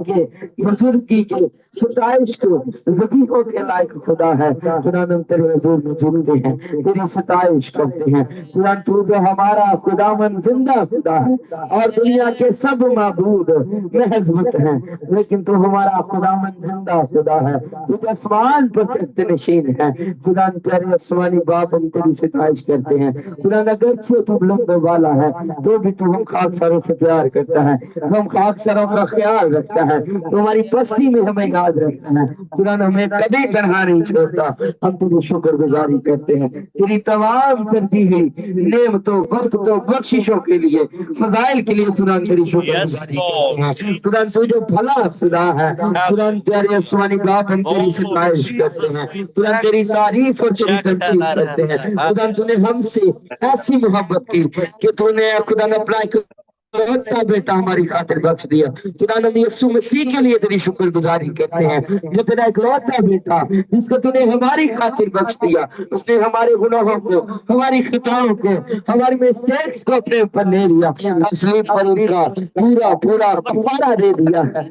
के, बुजुर्गी के, सताइश को ज़बीहों के लायक खुदा है। खुदा हम तेरे हुजूर में झूमते हैं, तेरी सताइश करते हैं। खुदा तू जो हमारा खुदावन जिंदा खुदा है और दुनिया के सब माबूद महजबत हैं, लेकिन तू हमारा खुदावन जिंदा खुदा है। तू जो आसमान पर तख्त नशीन है। खुदा तेरे आसमानी बाप हम तेरी सताइश करते हैं। खुदा अगरचे तू बुलंदों वाला है तो भी तू हम खाकसारों से प्यार करता है, हम खाकसारों का ख्याल रखता है, तुम्हारी पस्ती में हमें याद रखता है। खुदा हमें कभी तनहा नहीं छोड़ता। हम तेरी शुक्रगुजारी करते हैं तेरी तमाम करती हुई नेमतों, बरकतों, बख्शिशों के लिए, फजाइल के लिए। खुदा तेरी शुक्रगुजारी करते हैं। खुदा तू जो भला खुदा है, खुदा तेरे आसमानी बाप हम तेरी सताइश करते हैं। खुदा तेरी तारीफ और तेरी तमजीद करते हैं। खुदा तूने हमसे ऐसी मोहब्बत की कि तूने खुदा ने अपना इकलौता बेटा हमारी खातिर बख्श दिया। खुदा नबी यीशु मसीह के लिए तेरी शुक्रगुजारी करते हैं, जो तेरा इकलौता बेटा जिसको तूने हमारी खातिर बख्श दिया, उसने हमारे गुनाहों को, हमारी खताओं को, हमारी मिस्टेक्स को अपने ऊपर ले लिया, असली पर उनका पूरा पूरा कफारा दे दिया है,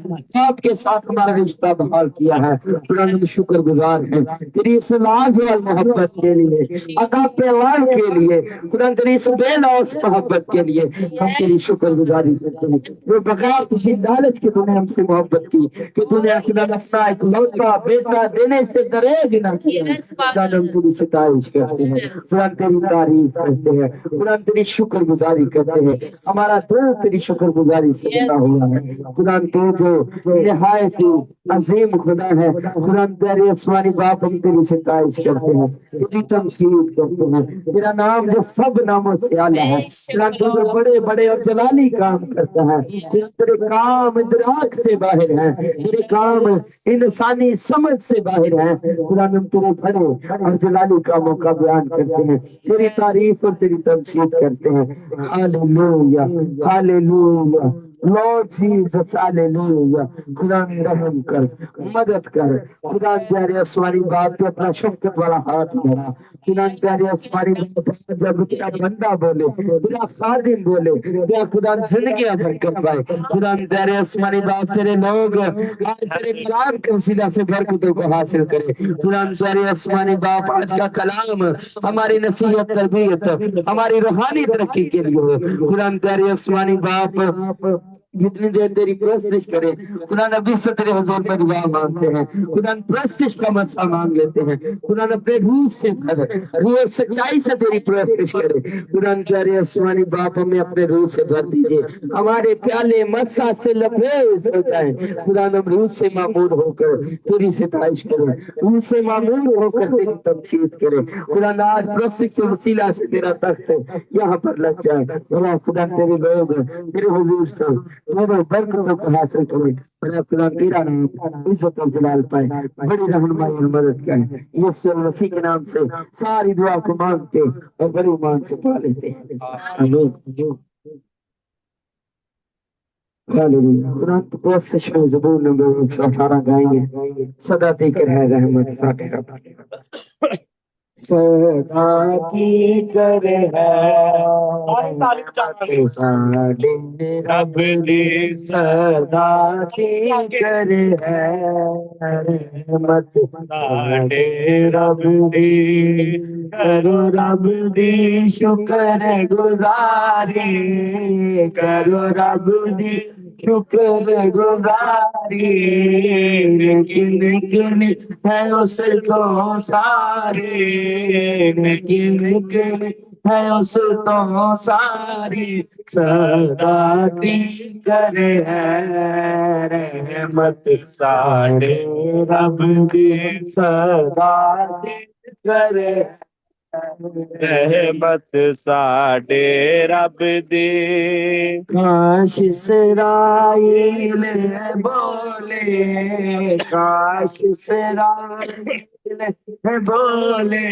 आपके साथ हमारा रिश्ता बहाल किया है। खुदा हम शुक्रगुजार हैं तेरी इस लाजवाब मोहब्बत के लिए, अगापे लव के लिए, खुदा तेरी इस बेलौस मोहब्बत के लिए हम तेरी शुक्रगुजारी करते हैं। जो बगैर किसी लालच के तूने हमसे मोहब्बत की, कि तूने खुदा अपना इकलौता बेटा देने से दरेग ना किया। खुदा हम तेरी सताइश करते हैं, खुदा तेरी तारीफ करते हैं, खुदा तेरी शुक्रगुजारी करते हैं। हमारा दिल तेरी शुक्रगुजारी से भरा हुआ है। खुदा तू जो निहायत ही अजीम खुदा है, खुदा तेरे आसमानी बाप हम तेरी सताइश करते हैं, तेरी तमसीद करते हैं। तेरा नाम जो सब नामों से आला है, तेरा तू जो बड़े बड़े और जलाली काम करता है, तेरे काम इदराक से बाहर है, तेरे काम इंसानी समझ से बाहर है। खुदा हम तेरे बड़े और जलाली कामों का बयान करते हैं, तेरी तारीफ और तेरी तमसीद करते हैं। Hallelujah, hallelujah, Lord Jesus, hallelujah. खुदा रहम कर, मदद कर। खुदा तेरे आसमानी बाप तो अपना शफकत वाला हाथ बढ़ा। खुदा तेरे आसमानी बाप जब तेरा बंदा बोले, तेरा खादिम बोले, तेरा खुदा जिंदगी बरकत पाए। खुदा तेरे आसमानी बाप तेरे लोग आज तेरे कलाम के वसीला से बरकतों को हासिल करे। खुदा तेरे आसमानी बाप आज का कलाम हमारी नसीहत, तरबियत, हमारी रूहानी तरक्की के लिए हो। खुदा तेरे आसमानी बाप जितनी देर तेरी प्रस्तिश करे, खुदा नबी से तेरे हुजूर में दुआ मांगते हैं। खुदा प्रस्तिश का मसा मांग लेते हैं। खुदा अपने रूह से भर, रूह सच्चाई से तेरी प्रस्तिश करे। खुदा तेरे आसमानी बाप हमें अपने रूह से भर दीजिए, हमारे प्याले मसा से लबरेज हो जाए। खुदा हम रूह से मामूर होकर तेरी सिताइश करें, रूह से मामूर होकर तेरी तमजीद करें। खुदा आज प्रस्तिश के वसीला से तेरा तख्त यहाँ पर लग जाए। खुदा तेरे लोग तेरे हुजूर से तेरे बरकतों को हासिल करें। खुदा तेरा नाम इज्जत और जलाल पाए, बड़ी रहनुमाई और मदद करें। यीशु मसीह के नाम से सारी दुआ को मांगते और बड़ी ईमान से पा लेते हैं। आमीन। हालेलुया। खुदा कोशिश में ज़बूर नंबर 118 गाएंगे, सदा देकर है रहमत साके रब, सदा की करे है साडे रब दी, सदा की करे है रहमत साडे रब दी। करो रब दी शुक्र गुजारी, करो रब दी शुक्र गुजारी, लेकिन है उसको सारी, लेकिन है उसको सारी, सदा दी करे है रहमत साडे रब दी, सदा दी करे रहमत साडे रब दी। काश इसराइल बोले, काश इसराइल बोले,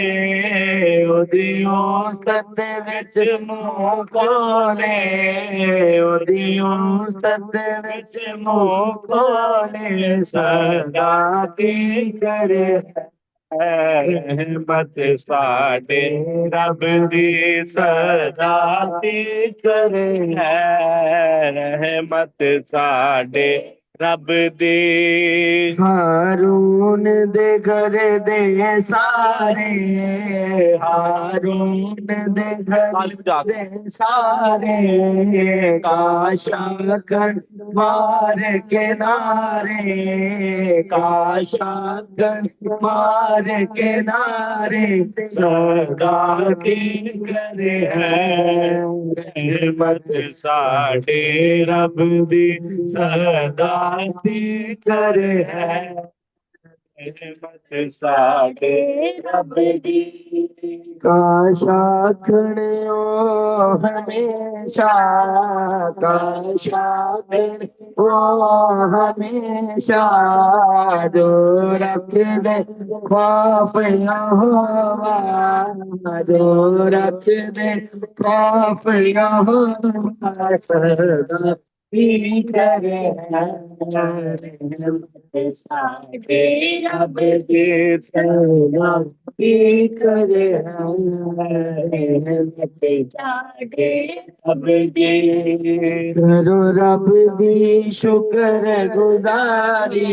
ओदियों सत विच मुंह खोले, ओदियों सत विच मुंह खोले, सदा की करे रहमत साडे रब दी, सदा दी करे रहमत साडे रब दे। हारून दे घर दे सारे, हारून दे घर ताली बजा के। दे सारे, काशा कर मार के नारे, काशा कर मार के नारे, सदा की करे है रहमत साडे रब दी सदा दी करे है रहमत साडे रब दी। काशा खड़ो हमेशा, काशा खड़ो हमेशा, जो रख दे खौफ यहोवा, जो रख दे खौफ यहोवा, सदा ही करे रहमत साडे रब दी सदा ही करे रहमत साडे रब दी। करो रब दी शुक्र गुजारी,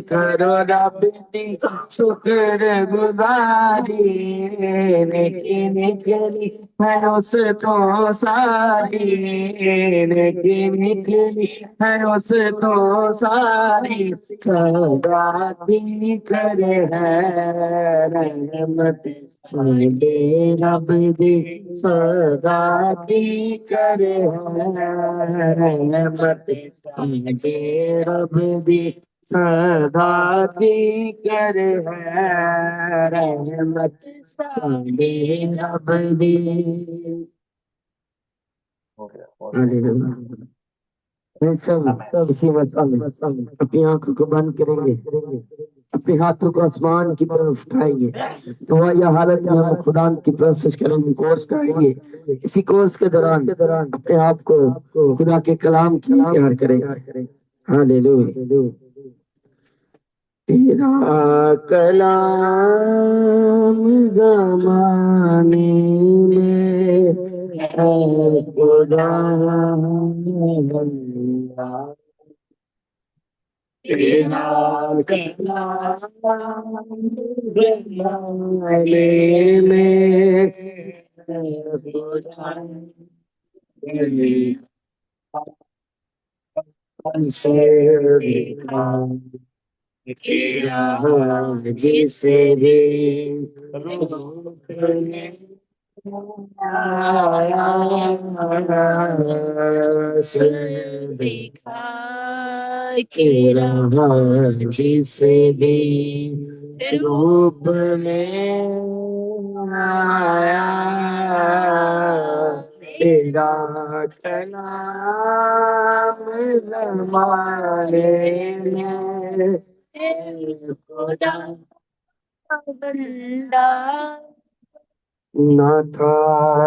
करो रब दी शुक्र गुजारी, नेकी निकली है उस तो सारी, नेकी निकली है उस तो सारी, सदा की करे है रहमत साडे रब दी, सदा की करे है रहमत साडे रब दी, सदा की करे है रहमत साडे रब दी। हालेलुया। हम सब इसी मसाल में अपनी आंखों को बंद करेंगे, अपने हाथों को आसमान की तरफ उठाएंगे, तो यह हालत में हम खुदा की प्रोसेस करेंगे, कोर्स करेंगे। इसी कोर्स के दौरान अपने आप को खुदा के कलाम की प्यार करेंगे। हालेलुया। तेरा कलाम जमाने में है खुदा, तेरा कलाम जमाने में है खुदा, से देखा किया जिसे भी रोकने आया, से देखा कि रहा जिसे भी रूप में आया, तेरा कलाम जमाने में खुदा बंदा न था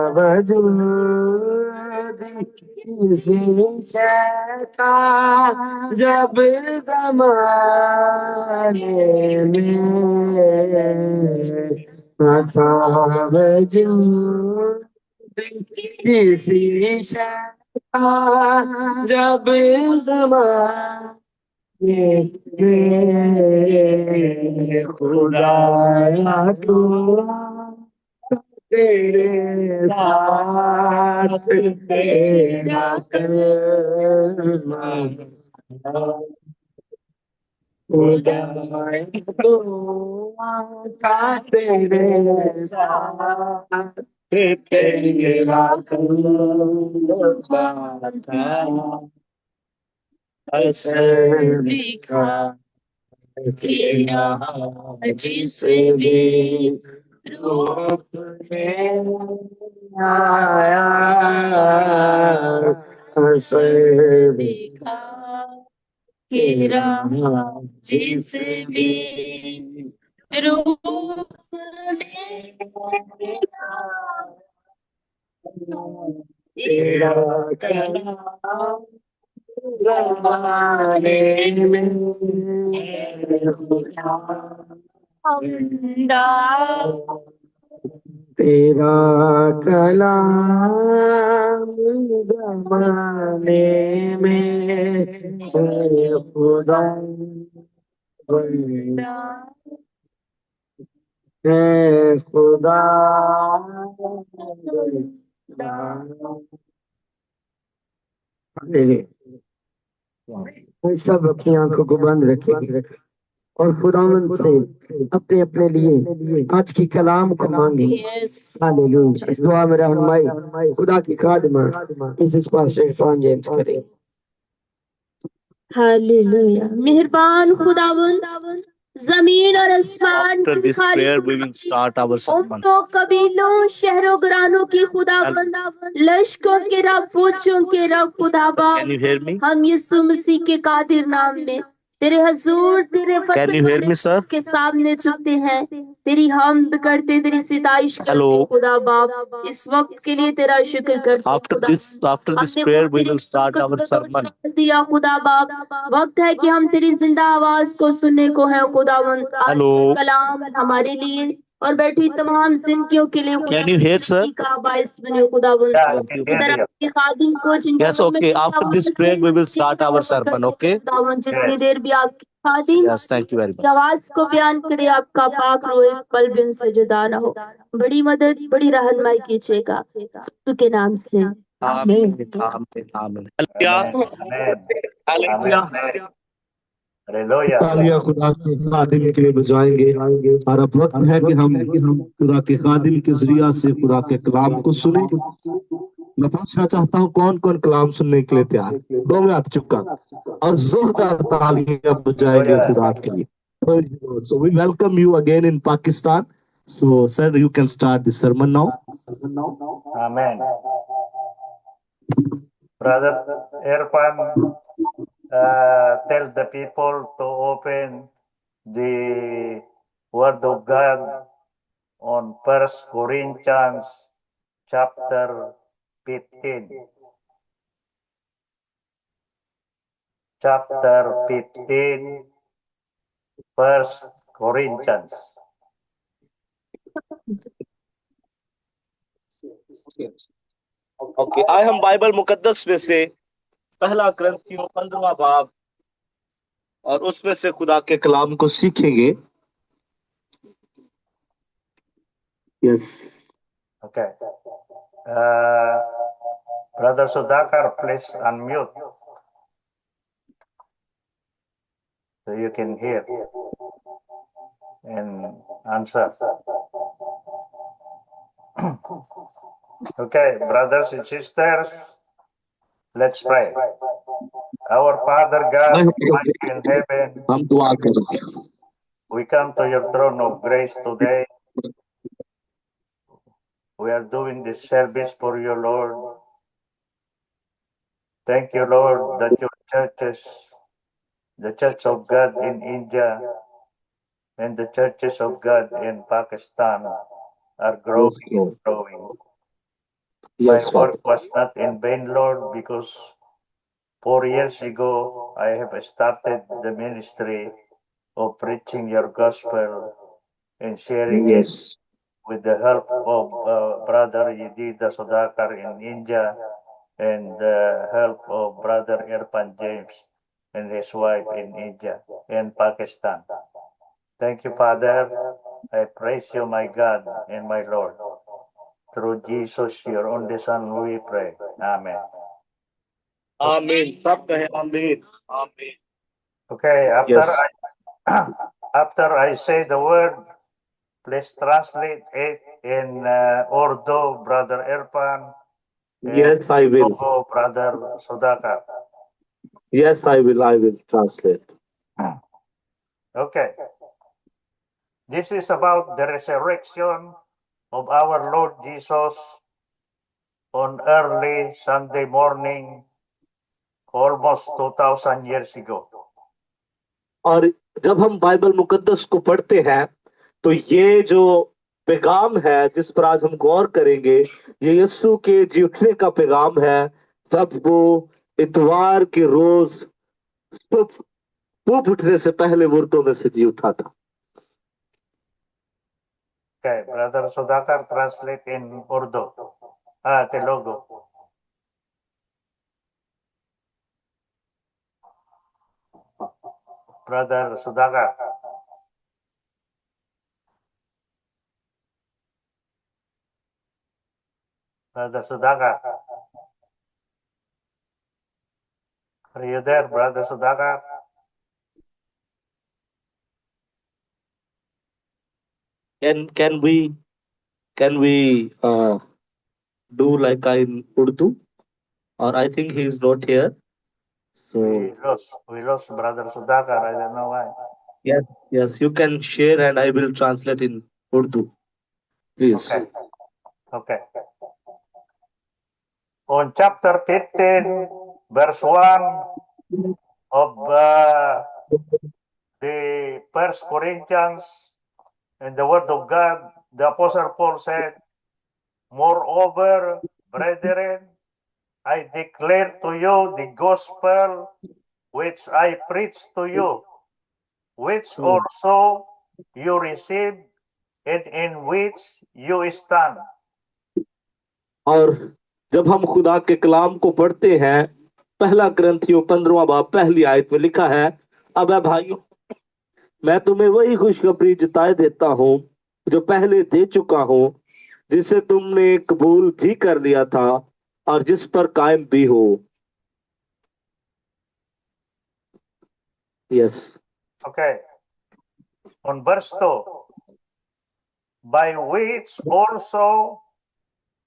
वजूद किसी शय का जब जमाने में, न था वजूद किसी शय का जब जमाने में, खुदाया तू तेरे साथ तेरा कलमा, खुदाया तू था तेरे साथ तेरा कलमा था, असर दिखा किया जिसे भी रूप में आया, असर दिखा तेरा जिसे भी रूप में आया, तेरा कलाम जमाने में खुदा बंदा तेरा कलाम जमाने में है खुदा, है खुदा। हम सब अपनी आंखों को बंद रखेंगे और खुदावंद से अपने अपने लिए आज की कलाम को मांगे। हालेलुया। इस दुआ में रहनुमाई खुदा की खादिमा मिसेस पास्टर इरफान जेम्स करें। हालेलुया। मेहरबान खुदावंद, जमीन और आसमान After की this खाली prayer, we will start our sermon. उम्मतों, कबीलों, शहरों, घरानों की खुदावंद, लश्कों के रब, फौजों के रब खुदाबा, Can you hear me? हम यीशु मसीह के कादिर नाम में तेरे हजूर, तेरे Can you hear me, sir? के सामने झुकते हैं, तेरी हमद करते, तेरी सिताइश करते Hello. खुदा बाप। इस वक्त के लिए तेरा शुक्र करते After this prayer, we will start our sermon. दिया खुदा बाप। वक्त है कि हम तेरी जिंदा आवाज को सुनने को है खुदावंद। आज Hello. का कलाम हमारे लिए और बैठी तमाम जिंदगियों के लिए Can you hear, sir? का बाइस बने खुदावंद। Yeah, I can इसी hear तरह you. के खादिम को जिनके Yes, मुंह में okay. तेरी After this आवाज prayer, we will है, start our sermon, okay? खुदावंद जितनी Yes. देर भी आपकी खादिम Yes, thank you very की much. आवाज को बयान करे, आपका पाक रोए पल बिन से जुदा न हो। बड़ी मदद, बड़ी रहनुमाई कीजिएगा यीशु के नाम से, आमीन। Amen. Amen. Amen. Hallelujah. Amen. Hallelujah. Hallelujah. तालियां खुदा के खादिम के लिए बजाएंगे और अब वक्त है कि हम खुदा के खादिम के जरिया से खुदा के कलाम को सुने। मैं पूछना चाहता हूँ कौन कौन कलाम सुनने के लिए तैयार? 2 मिनट चुपका और जोरदार तालियां बजाएंगे खुदा के लिए। Praise the Lord. So we welcome you again in Pakistan. So sir, you can start the sermon now. Amen. Brother Irfan, tell the people to open the Word of God on 1 Corinthians chapter 15. Chapter 15, 1 Corinthians. Okay, आज हम Bible मुकद्दस में से पहला ग्रंथियों 15वां बाब और उसमें से खुदा के कलाम को सीखेंगे। Yes. Okay. Brother Sudhakar, please unmute so you can hear and answer. Okay, brothers and sisters, let's pray. Our Father God, Almighty in heaven, हम दुआ करेंगे। we come to your throne of grace today. We are doing this service for you, Lord. Thank you, Lord, that your churches, the Church of God in India and the churches of God in Pakistan are growing and growing. My Yes, work Father. was not in vain, Lord, because 4 years ago I have started the ministry of preaching your gospel and sharing it Yes. with the help of Brother Yedida Sudhakar in India and the help of Brother Irfan James and his wife in India and Pakistan. Thank you, Father. I praise you, my God and my Lord. Through Jesus, your only Son, we pray. Amen. आमीन। सब कहे आमीन। आमीन। Okay, Yes. after I say the word, please translate it in Urdu, Brother Irfan. And Yes, I will. Congo, Brother Sudhakar. Yes, I will. I will translate. Okay. This is about the resurrection of our Lord Jesus on early Sunday morning, almost 2000 years ago. और जब हम Bible मुकद्दस को पढ़ते हैं तो ये जो पैगाम है जिस पर आज हम गौर करेंगे, ये यीशु के जी उठने का पैगाम है जब वो इतवार के रोज सुबह उठने से पहले मुर्दों में से जी उठा था। Okay, Brother Sudhakar translate in Urdu. Telugu. Brother Sudhakar. Brother Sudhakar. Are you there, Brother Sudhakar? Can we do like in Urdu? Or I think he is not here. So We lost Brother Sudhakar. I don't know why. yes, you can share and I will translate in Urdu. Please. Okay. On chapter 15, verse 1 of the First Corinthians, in the Word of God, the Apostle Paul said, "Moreover, brethren, I declare to you the gospel which I preached to you, which also you received and in which you stand." और जब हम खुदा के कलाम को पढ़ते हैं, पहला ग्रंथियों 15वां बाब पहली आयत में लिखा है, अब है भाइयों, मैं तुम्हें वही खुशखबरी जताए देता हूं जो पहले दे चुका हूं, जिसे तुमने कबूल भी कर लिया था और जिस पर कायम भी हो। Yes. Okay. On verse 2, by which also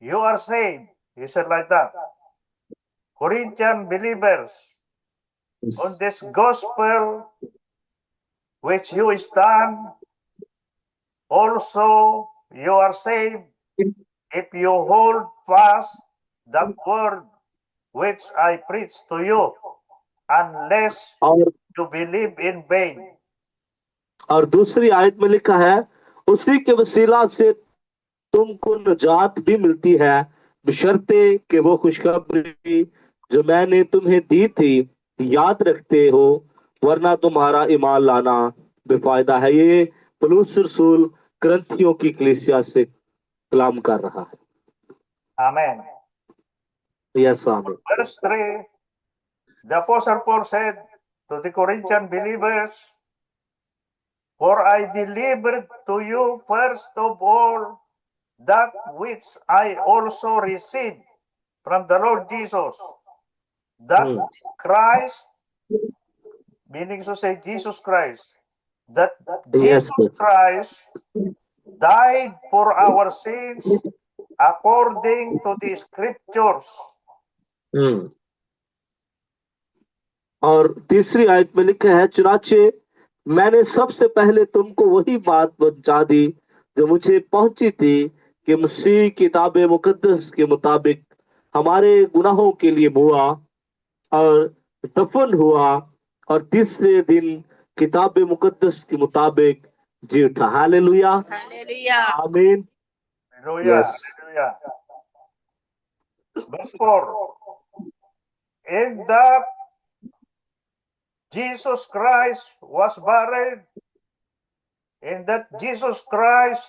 you are saved. He said like that. Corinthian believers, on this gospel which you stand, also you are saved, if you hold fast that word which I preach to you, unless और you believe in vain. और दूसरी आयत में लिखा है, उसी के वसीला से तुमको निजात भी मिलती है, बशर्ते कि वो खुशखबरी जो मैंने तुम्हें दी थी याद रखते हो, वरना तुम्हारा ईमान लाना बेफायदा है। ये पौलुस रसूल करंथियों की कलीसिया से कलाम कर रहा है। Amen. यस आमीन। Verse 3, the Apostle Paul said to the Corinthian believers, "For I delivered to you first of all that which I also received from the Lord Jesus, that Christ," meaning to say Jesus Christ, that yes Jesus Christ died for our sins according to the scriptures. और तीसरी आयत में लिखा है, चुनाचे मैंने सबसे पहले तुमको वही बात पहुंचा दी जो मुझे पहुंची थी, कि मसीह किताब मुकद्दस के मुताबिक हमारे गुनाहों के लिए हुआ और दफन हुआ और तीसरे दिन किताब मुकद्दस के मुताबिक जी उठा। हालेलुया, आमीन। Hallelujah. Yes. Hallelujah. Verse 4, in that Jesus Christ was buried, in that Jesus Christ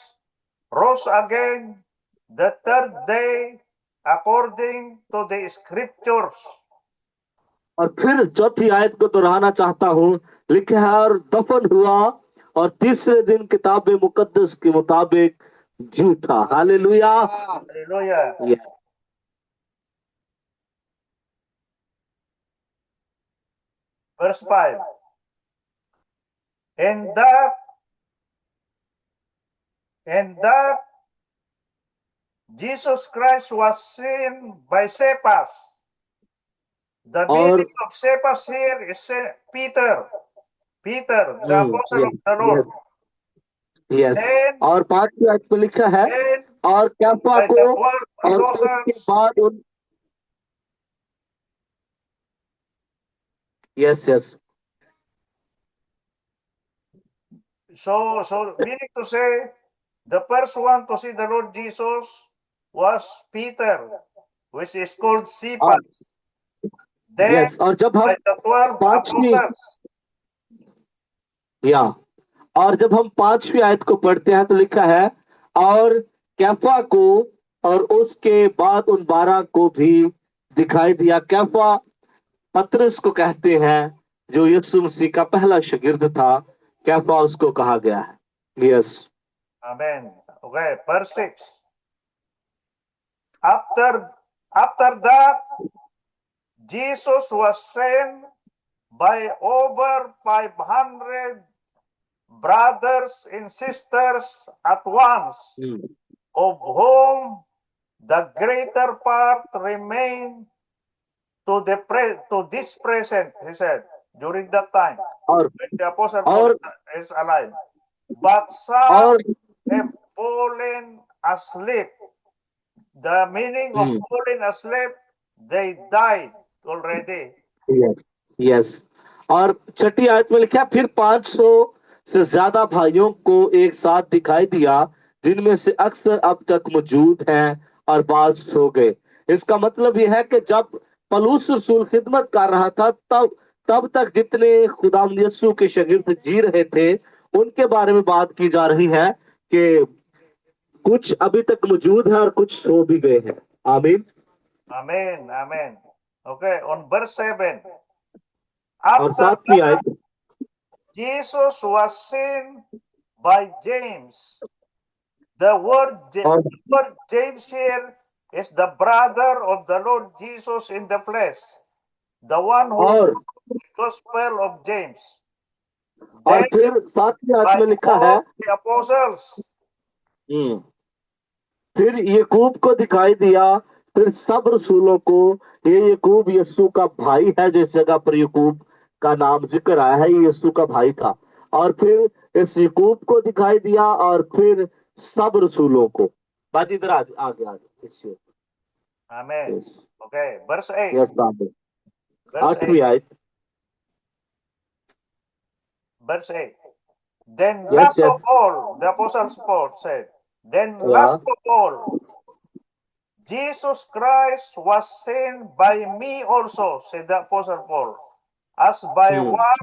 rose again the third day according to the scriptures. और फिर चौथी आयत को दोहराना चाहता हूं, लिखा है, और दफन हुआ और तीसरे दिन किताब मुकद्दस के मुताबिक जी उठा। Hallelujah. Hallelujah. Yeah. Verse 5, and that Jesus Christ was seen by Cephas. The meaning of Cephas here is Peter. Peter, the apostle of the Lord. Yes. And और 5वीं आयत में लिखा है, and और कैफा by को, the 12 और उसके apostles. बाद उन yes So meaning to say, the first one to see the Lord Jesus was Peter, which is called Cephas. Then yes. और जब हम by the 12 पांचवी apostles. या और जब हम 5वीं आयत को पढ़ते हैं तो लिखा है, और कैफा को और उसके बाद उन 12 को भी दिखाई दिया। कैफा पतरस को कहते हैं, जो यीशु मसीह का पहला शागिर्द था। कैफा उसको कहा गया है। Yes. Amen. Okay, verse 6. After that, Jesus was sent by over 500 brothers and sisters at once, of whom the greater part remain to this present, he said, during that time, और when the Apostle Paul और is alive. But some और have fallen asleep. The meaning of hmm, fallen asleep, they died already. Yes. और छठी आयत में लिखा, फिर 500 से ज्यादा भाइयों को एक साथ दिखाई दिया, जिनमें से अक्सर अब तक मौजूद हैं और बाज सो गए। इसका मतलब यह है कि जब पौलुस रसूल खिदमत कर रहा था, तब तक जितने खुदा यीशु के शागिर्द जी रहे थे, उनके बारे में बात की जा रही है कि कुछ अभी तक मौजूद है और कुछ सो भी गए हैं। आमीन। Amen. Amen. Okay, on verse 7. और After 7वीं that, आयत, Jesus was seen by James. The और word James here is the brother of the Lord Jesus in the flesh, the one who और wrote the Gospel of James. और Then फिर 7वीं आयत by में लिखा है, all the apostles. हम्म, फिर यकूब को दिखाई दिया, फिर सब रसूलों को। ये यकूब यीशु का भाई है, जिस जगह पर यकूब का नाम जिक्र आया है, ये यीशु का भाई था। और फिर इस यकूब को दिखाई दिया, और फिर सब रसूलों को। बात इधर आगे आगे आगे इससे। Amen. Yes, Okay, verse 8. Yes, आगे Verse 8. 8वीं आयत। Verse 8. Then yes, last of yes, all, the Apostle Paul said, then या, last of all, Jesus Christ was sent by me also, said the Apostle Paul, as by one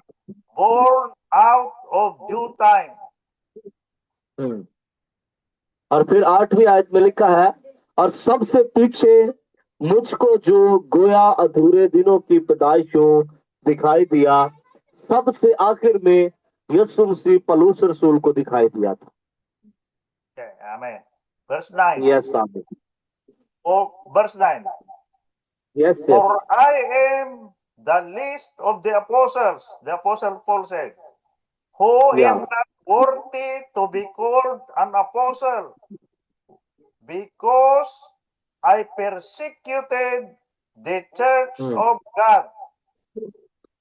born out of due time. हम्म। और फिर 8वीं आयत में लिखा है, और सबसे पीछे मुझको जो गोया अधूरे दिनों की पैदाइशों दिखाई दिया, सबसे आखिर में यीशु मसीह पौलुस रसूल को दिखाई दिया था। Okay, amen. Verse 9. यस, आमीन। Oh, verse 9. Yes, yes, For I am the least of the apostles, the Apostle Paul said, who या, am not worthy to be called an apostle, because I persecuted the church of God.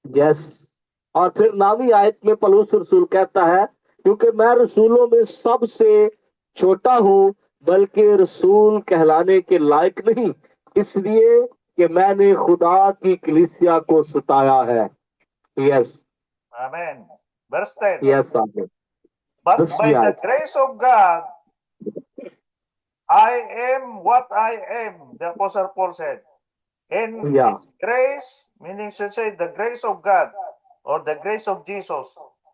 Yes. और फिर 9वीं आयत में पौलुस रसूल कहता है, क्योंकि मैं रसूलों में सबसे छोटा हूं, बल्कि रसूल कहलाने के लायक नहीं, इसलिए कि मैंने खुदा की कलीसिया को सताया है। Yes, Amen. Verse 10. यस, आमीन। But 10वीं by the आयत। grace of God, I am what I am, the Apostle Paul said. In या, His grace, meaning should say the grace of God or the grace of Jesus,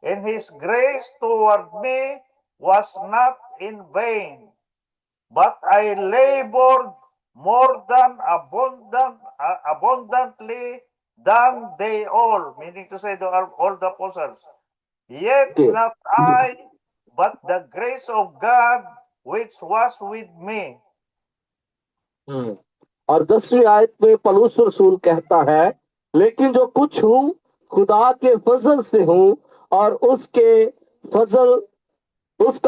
in His grace toward me was not in vain, but I labored more than abundantly than they all, meaning to say all the apostles. Yet not I, but the grace of God which was with me. और 10वीं आयत में पौलुस रसूल कहता है, लेकिन जो कुछ हूं खुदा के फजल से हूं, और उसका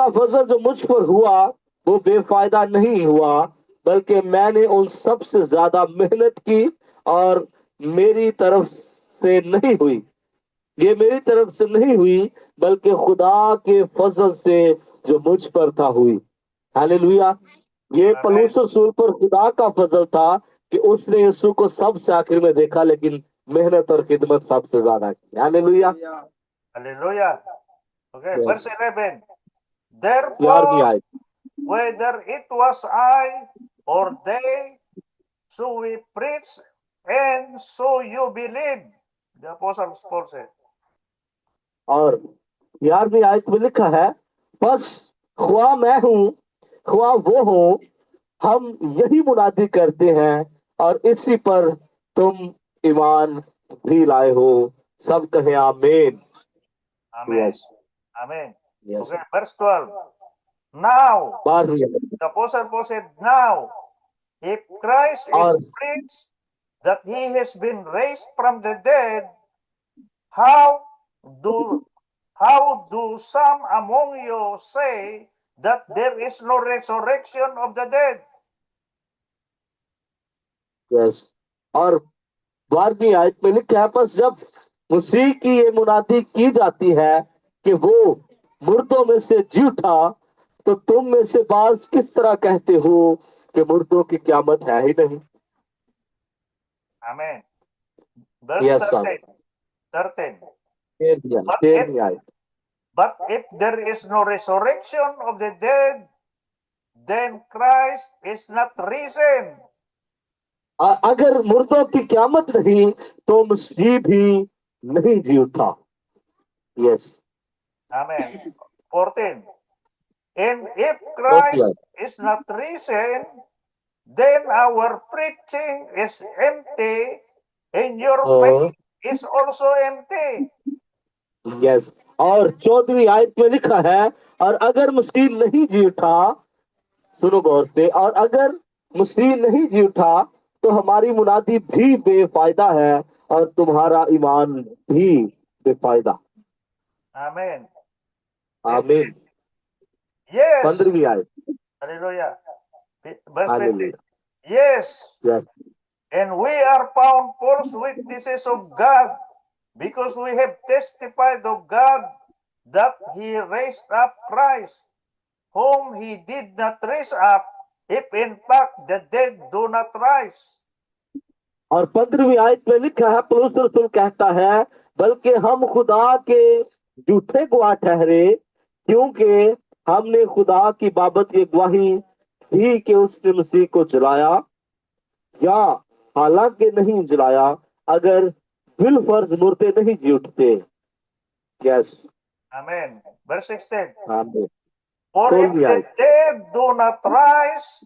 फजल जो मुझ पर हुआ वो बेफायदा नहीं हुआ, बल्कि मैंने उन सब से ज्यादा मेहनत की, और मेरी तरफ से नहीं हुई, ये मेरी तरफ से नहीं हुई, बल्कि खुदा के फजल से जो मुझ पर था हुई। हालेलुया। ये पौलुस रसूल पर खुदा का फजल था कि उसने यीशु को सबसे आखिर में देखा, लेकिन मेहनत और खिदमत सबसे ज्यादा की। Hallelujah. Hallelujah. Okay, Yes. verse 11. 11वीं Therefore, आयत। whether it was I or they, so we preach and so you believe, the Apostle Paul said. और 11वीं आयत में लिखा है, बस ख्वाह मैं हूं ख्वाह वो हो, हम यही मुनादी करते हैं और इसी पर तुम ईमान भी लाए हो। सब कहे आमीन। Amen. Yes Amen. Yes. Okay, verse 12. Now, 12वीं the apostle Paul said, now, if Christ is और preached that he has been raised from the dead, how do how do some among you say that there is no resurrection of the dead? Yes और 12वीं आयत में लिखा है, बस जब मसीह की ये मुनादी की जाती है कि वो मुर्दों में से जी उठा, तो तुम में से बाज किस तरह कहते हो कि मुर्दों की क़यामत है ही नहीं। Amen. Verse yes sir. 13. 13. 13वीं But if, 13वीं आयत। but if there is no resurrection of the dead, then Christ is not risen. अगर मुर्दों की क़यामत नहीं तो मसीह भी नहीं जी उठा। Yes. Amen. 14. And if 14वीं Christ आयत। is not risen, then our preaching is empty, and your faith is also empty. Yes और 14वीं आयत में लिखा है, और अगर मसीह नहीं जी उठा, सुनो गौर से, और अगर मसीह नहीं जी उठा तो हमारी मुनादी भी बेफायदा है और तुम्हारा ईमान भी बेफायदा। Amen. आमीन। Yes. 15वीं आयत। Hallelujah. Verse 15. Hallelujah. Yes. Yes And we are found false witnesses of God, because we have testified of God that he raised up Christ, whom he did not raise up, if in fact the dead do not rise. और 15वीं आयत में लिखा है, पौलुस रसूल कहता है, बल्कि हम खुदा के झूठे गवाह ठहरे, क्योंकि हमने खुदा की बाबत ये गवाही दी कि उसने मसीह को जलाया, या हालांकि नहीं जलाया, अगर बिलफर्ज मुर्दे नहीं जी उठते। यस। Amen. Verse 16. आमीन। For if 16वीं the आयत। dead do not rise,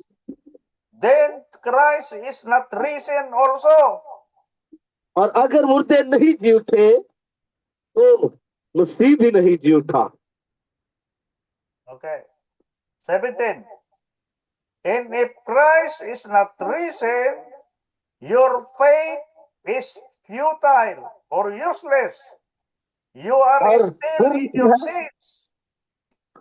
then Christ is not risen also. और अगर मुर्दे नहीं जी उठे तो मसीह भी नहीं जी उठा। Okay. 17. And if Christ is not risen, your faith is futile or useless. You are और still फिर in लिखा your है, sins.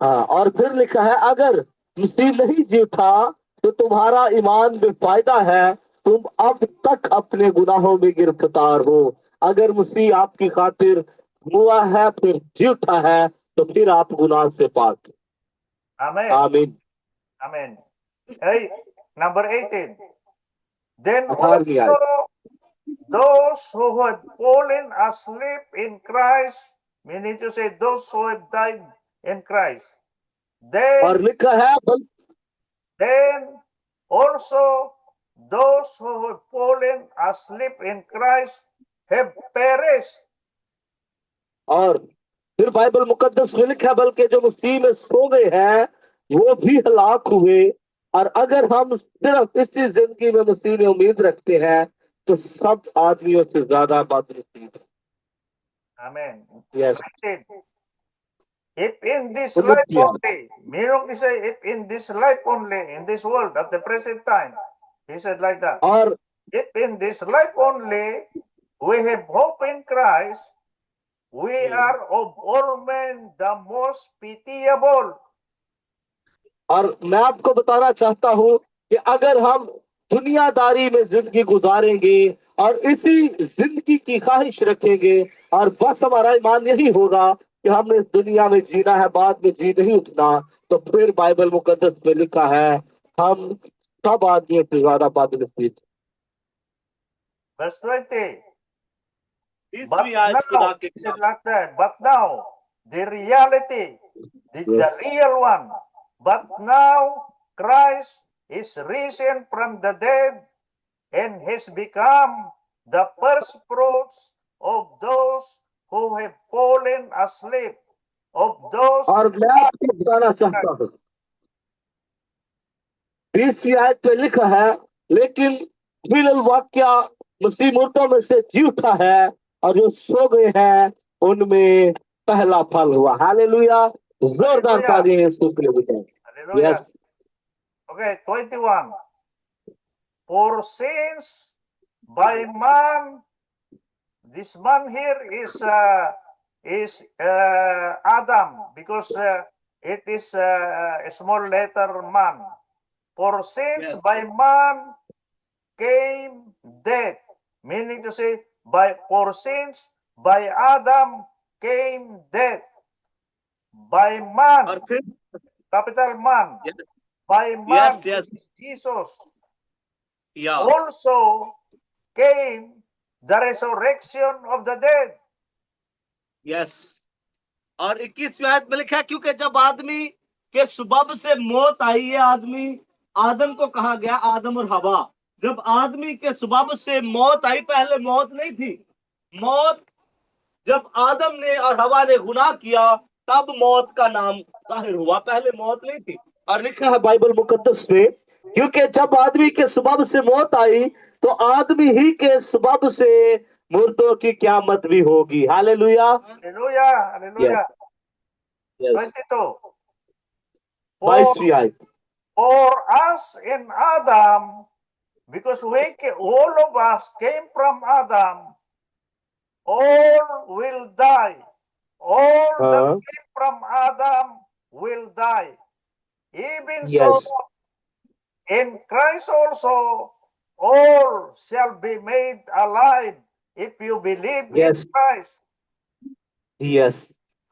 हाँ, और फिर लिखा है, अगर मसीह नहीं जी उठा तो तुम्हारा ईमान बेफायदा है, तुम अब तक अपने गुनाहों में गिरफ्तार हो। अगर मसीह आपकी खातिर हुआ है फिर जी उठा है तो फिर आप गुनाह से पाक हैं। Amen. आमीन। Amen. Hey, number 18. Then 18वीं आयत। also those who have fallen asleep in Christ, meaning to say those who have died in Christ, और लिखा है, then also those who have fallen asleep in Christ have perished. और फिर Bible मुकद्दस में लिखा है, बल्कि जो मसीह में सो गए हैं वो भी हलाक हुए, और अगर हम सिर्फ इसी जिंदगी में मसीह में उम्मीद रखते हैं तो सब आदमियों से ज्यादा बदनसीब है। Amen. Yes. 19. If in this 19 life only, meaning to say, if in this life only, in this world at the present time, he said like that. और If in this life only we have hope in Christ, we are of all men the most pitiable. और मैं आपको बताना चाहता हूं कि अगर हम दुनियादारी में जिंदगी गुजारेंगे और इसी जिंदगी की ख्वाहिश रखेंगे और बस हमारा ईमान यही होगा कि हमने इस दुनिया में जीना है, बाद में जी नहीं उठना, तो फिर बाइबल मुकद्दस में लिखा है हम सब आदमियों से ज्यादा बदनसीब। Verse 20. But 20वीं आयत खुदा now, के he said like that, but now, the reality, the real one, but now Christ is risen from the dead and has become the first fruits of those who have fallen asleep, of those और मैं आपको बताना चाहता हूं 20वीं आयत पे लिखा है, लेकिन फिलहाल वाक्य मसीह मुर्दों में से जी उठा है और जो सो गए हैं उनमें पहला फल हुआ। हालेलुया, जोरदार Hallelujah. तालियां यीशु के लिए बजाएं। Hallelujah. Yes, Okay, 21. For since by man, this man here is Adam, because it is a small letter man. For since Yes. by man came death, meaning to say, for since by Adam came death, by man, और फिर capital man, yes by man, yes which is Jesus, या also came the resurrection of the dead. Yes. और 21वीं आयत में लिखा है, क्योंकि जब आदमी के सुबह से मौत आई है, आदम को कहा गया, आदम और हवा, जब आदमी के सुबह से मौत आई, पहले मौत नहीं थी। मौत जब आदम ने और हवा ने गुनाह किया तब मौत का नाम जाहिर हुआ, पहले मौत नहीं थी। और लिखा है बाइबल मुकद्दस में, क्योंकि जब आदमी के सुबह से मौत आई तो आदमी ही के सुबह से मुर्दों की क़यामत भी होगी। Hallelujah. Hallelujah, hallelujah. Yes 22. For, 22वीं आयत। for us in Adam, because all of us came from Adam, all will die. All that हाँ, came from Adam will die. Even so, yes in Christ also, all shall be made alive if you believe in yes Christ. Yes.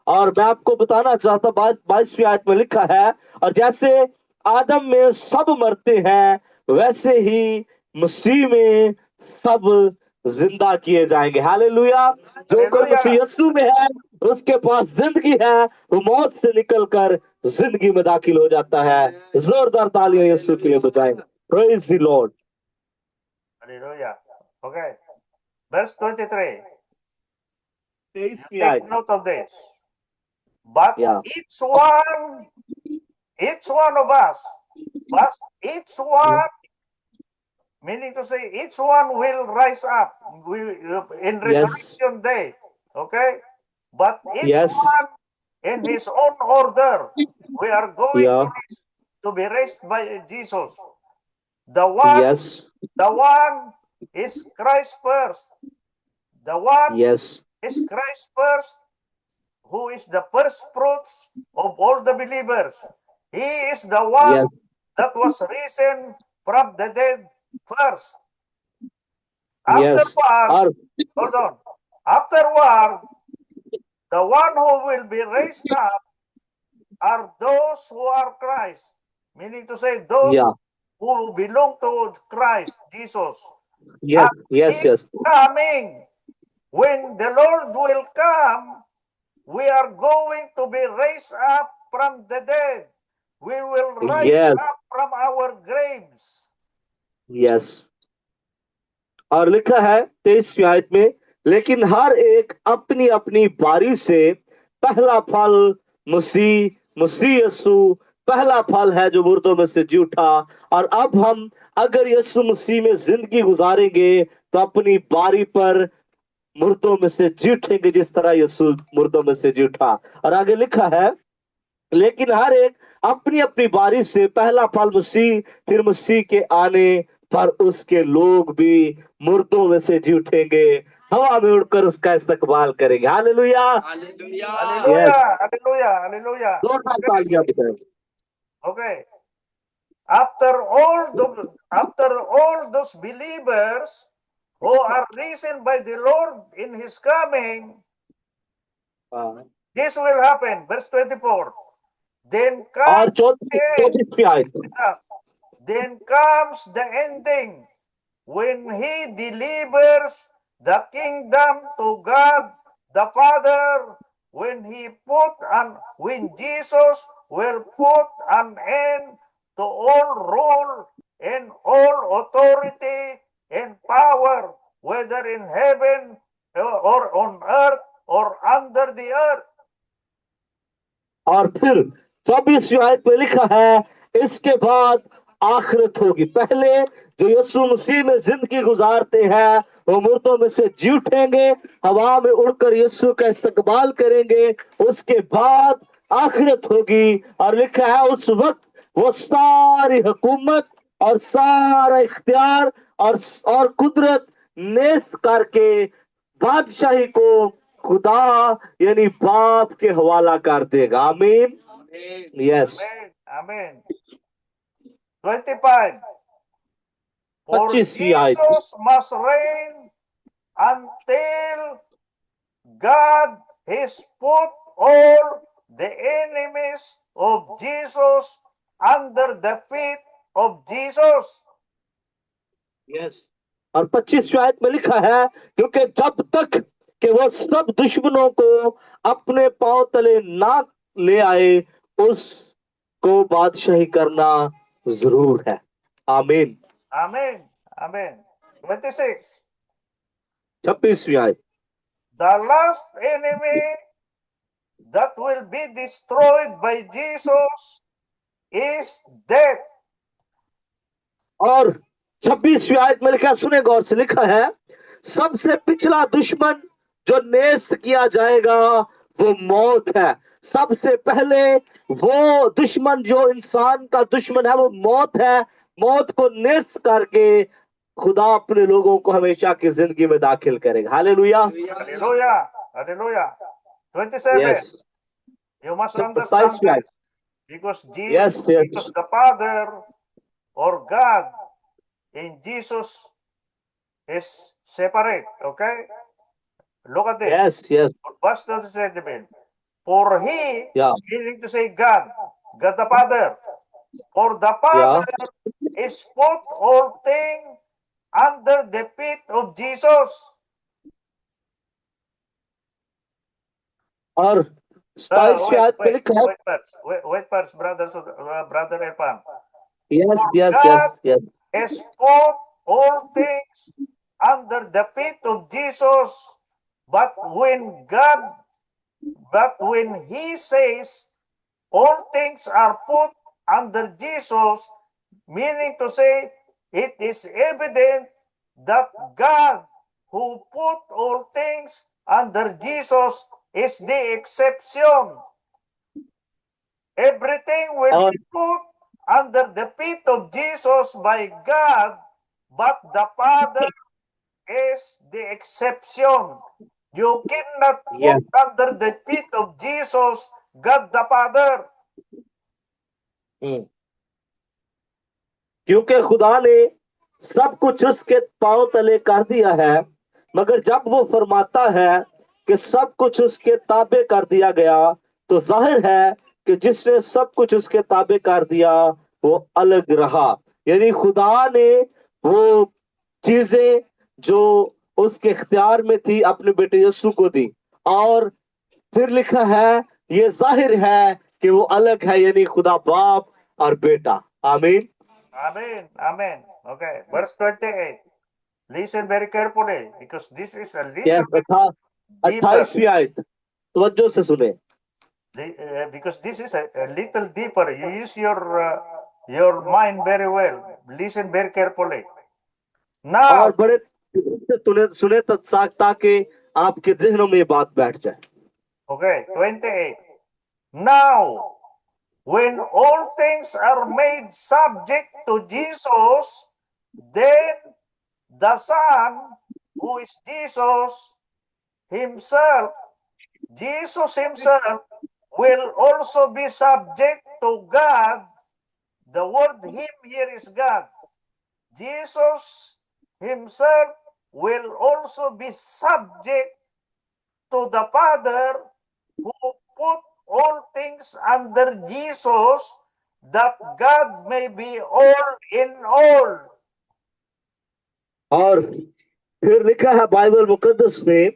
और मैं आपको बताना चाहता हूं, 22वीं आयत में लिखा है, और जैसे आदम में सब मरते हैं वैसे ही मसीह में सब जिंदा किए जाएंगे। हालेलुया। जो कोई Hallelujah. मसीह यीशु में है उसके पास जिंदगी है, वो मौत से निकलकर जिंदगी में दाखिल हो जाता है। जोरदार तालियां यीशु के लिए बजाएं। Praise the Lord. Hallelujah. Okay. Verse 23. 23वीं Take आयत। note of this. But या each one of us, but each one, meaning to say, each one will rise up in yes resurrection day. Okay? But each yes one in his own order, we are going या to be raised by Jesus. The one yes is Christ first. The one yes is Christ first, who is the first fruits of all the believers. He is the one yes that was risen from the dead first. Yes. Afterward, और hold on. Afterward, the one who will be raised up are those who are Christ, meaning to say those या who belong to Christ Jesus. Yes yes He yes coming, when the Lord will come, we are going to be raised up from the dead. We will rise yes up from our graves. Yes. और लिखा है 23वीं आयत में, लेकिन हर एक अपनी अपनी बारी से पहला फल मसीह यीशु पहला फल है जो मुर्दों में से जी उठा। और अब हम अगर यीशु मसीह में जिंदगी गुजारेंगे तो अपनी बारी पर मुर्दों में से जी उठेंगे, जिस तरह यीशु मुर्दों में से जी उठा। और आगे लिखा है, लेकिन हर एक अपनी अपनी बारी से पहला फल मसीह, फिर मसीह के आने पर उसके लोग भी मुर्दों में से जी उठेंगे, हवा में उड़कर उसका इस्तकबाल करेंगे। Hallelujah. Hallelujah, yes, hallelujah, hallelujah. जोरदार तालियां बजाएं। Okay. After all those believers who are risen by the Lord in his coming, हाँ। this will happen. Verse 24. Then और comes the end. 34वीं आयत, Then comes the ending, when he delivers the kingdom to God the Father, when Jesus will put an end to all rule and all authority and power, whether in heaven or on earth or under the earth. और फिर 24वीं आयत में लिखा है, इसके बाद आखिरत होगी। पहले जो यीशु मसीह में जिंदगी गुजारते हैं वो मुर्दों में से जी उठेंगे, हवा में उड़कर यीशु का इस्तकबाल करेंगे। उसके बाद आखिरत होगी, और लिखा है उस वक्त वो सारी हुकूमत और सारा इख्तियार और कुदरत नेस करके बादशाही को खुदा यानी बाप के हवाला कर देगा। आमीन। यस। Amen. 25. For 25वीं आयत। Jesus must reign until God has put all the enemies of Jesus under the feet of Jesus. Yes. और 25वीं आयत में लिखा है क्योंकि जब तक कि वो सब दुश्मनों को अपने पांव तले ना ले आए उसको बादशाही करना जरूर है। आमीन। Amen. Amen. 26. 26वीं आयत। The last enemy that will be destroyed by Jesus is death. और 26वीं आयत में लिखा, सुने गौर से, लिखा है सबसे पिछला दुश्मन जो नेस्त किया जाएगा वो मौत है। सबसे पहले वो दुश्मन जो इंसान का दुश्मन है वो मौत है। मौत को नेस्त करके खुदा अपने लोगों को हमेशा की जिंदगी में दाखिल करेगा। Hallelujah. Hallelujah. Hallelujah. 27. Yes. You must Chapter understand 5, this. Because Yes, yes. because the Father or God in Jesus is separate. Okay? Look at this. Yes, yes. Verse 27. For he, Yeah. meaning to say God the Father, for the Father is put all things under the feet of Jesus. और 27वीं आयत में लिखा है, wait first, brother Irfan. yes, yes, God yes, yes. has put all things under the feet of Jesus, but when he says all things are put under Jesus, meaning to say it is evident that God who put all things under Jesus is the exception. Everything will be put under the feet of Jesus by God, but the Father is the exception. You cannot Yes. put under the feet of Jesus God the Father. क्योंकि खुदा ने सब कुछ उसके पांव तले कर दिया है, मगर जब वो फरमाता है कि सब कुछ उसके ताबे कर दिया गया तो जाहिर है कि जिसने सब कुछ उसके ताबे कर दिया वो अलग रहा। यानी खुदा ने वो चीजें जो उसके इख्तियार में थी अपने बेटे यीशु को दी, और फिर लिखा है ये जाहिर है कि वो अलग है, यानी खुदा बाप और बेटा। आमीन। Amen. Amen. Okay. Verse 28. Listen very carefully because this is a little bit deeper. 28वीं आयत तवज्जो से सुने, Because this is a little deeper. You use your mind very well. Listen very carefully. Now, और बड़े सुने ताकि आपके जहनों में ये बात बैठ जाए। okay, 28. Now, when all things are made subject to Jesus, then the Son, who is Jesus himself, will also be subject to God. The word him here is God. Jesus himself will also be subject to the Father who put all things under Jesus, that God may be all in all. और फिर लिखा है Bible मुकद्दस में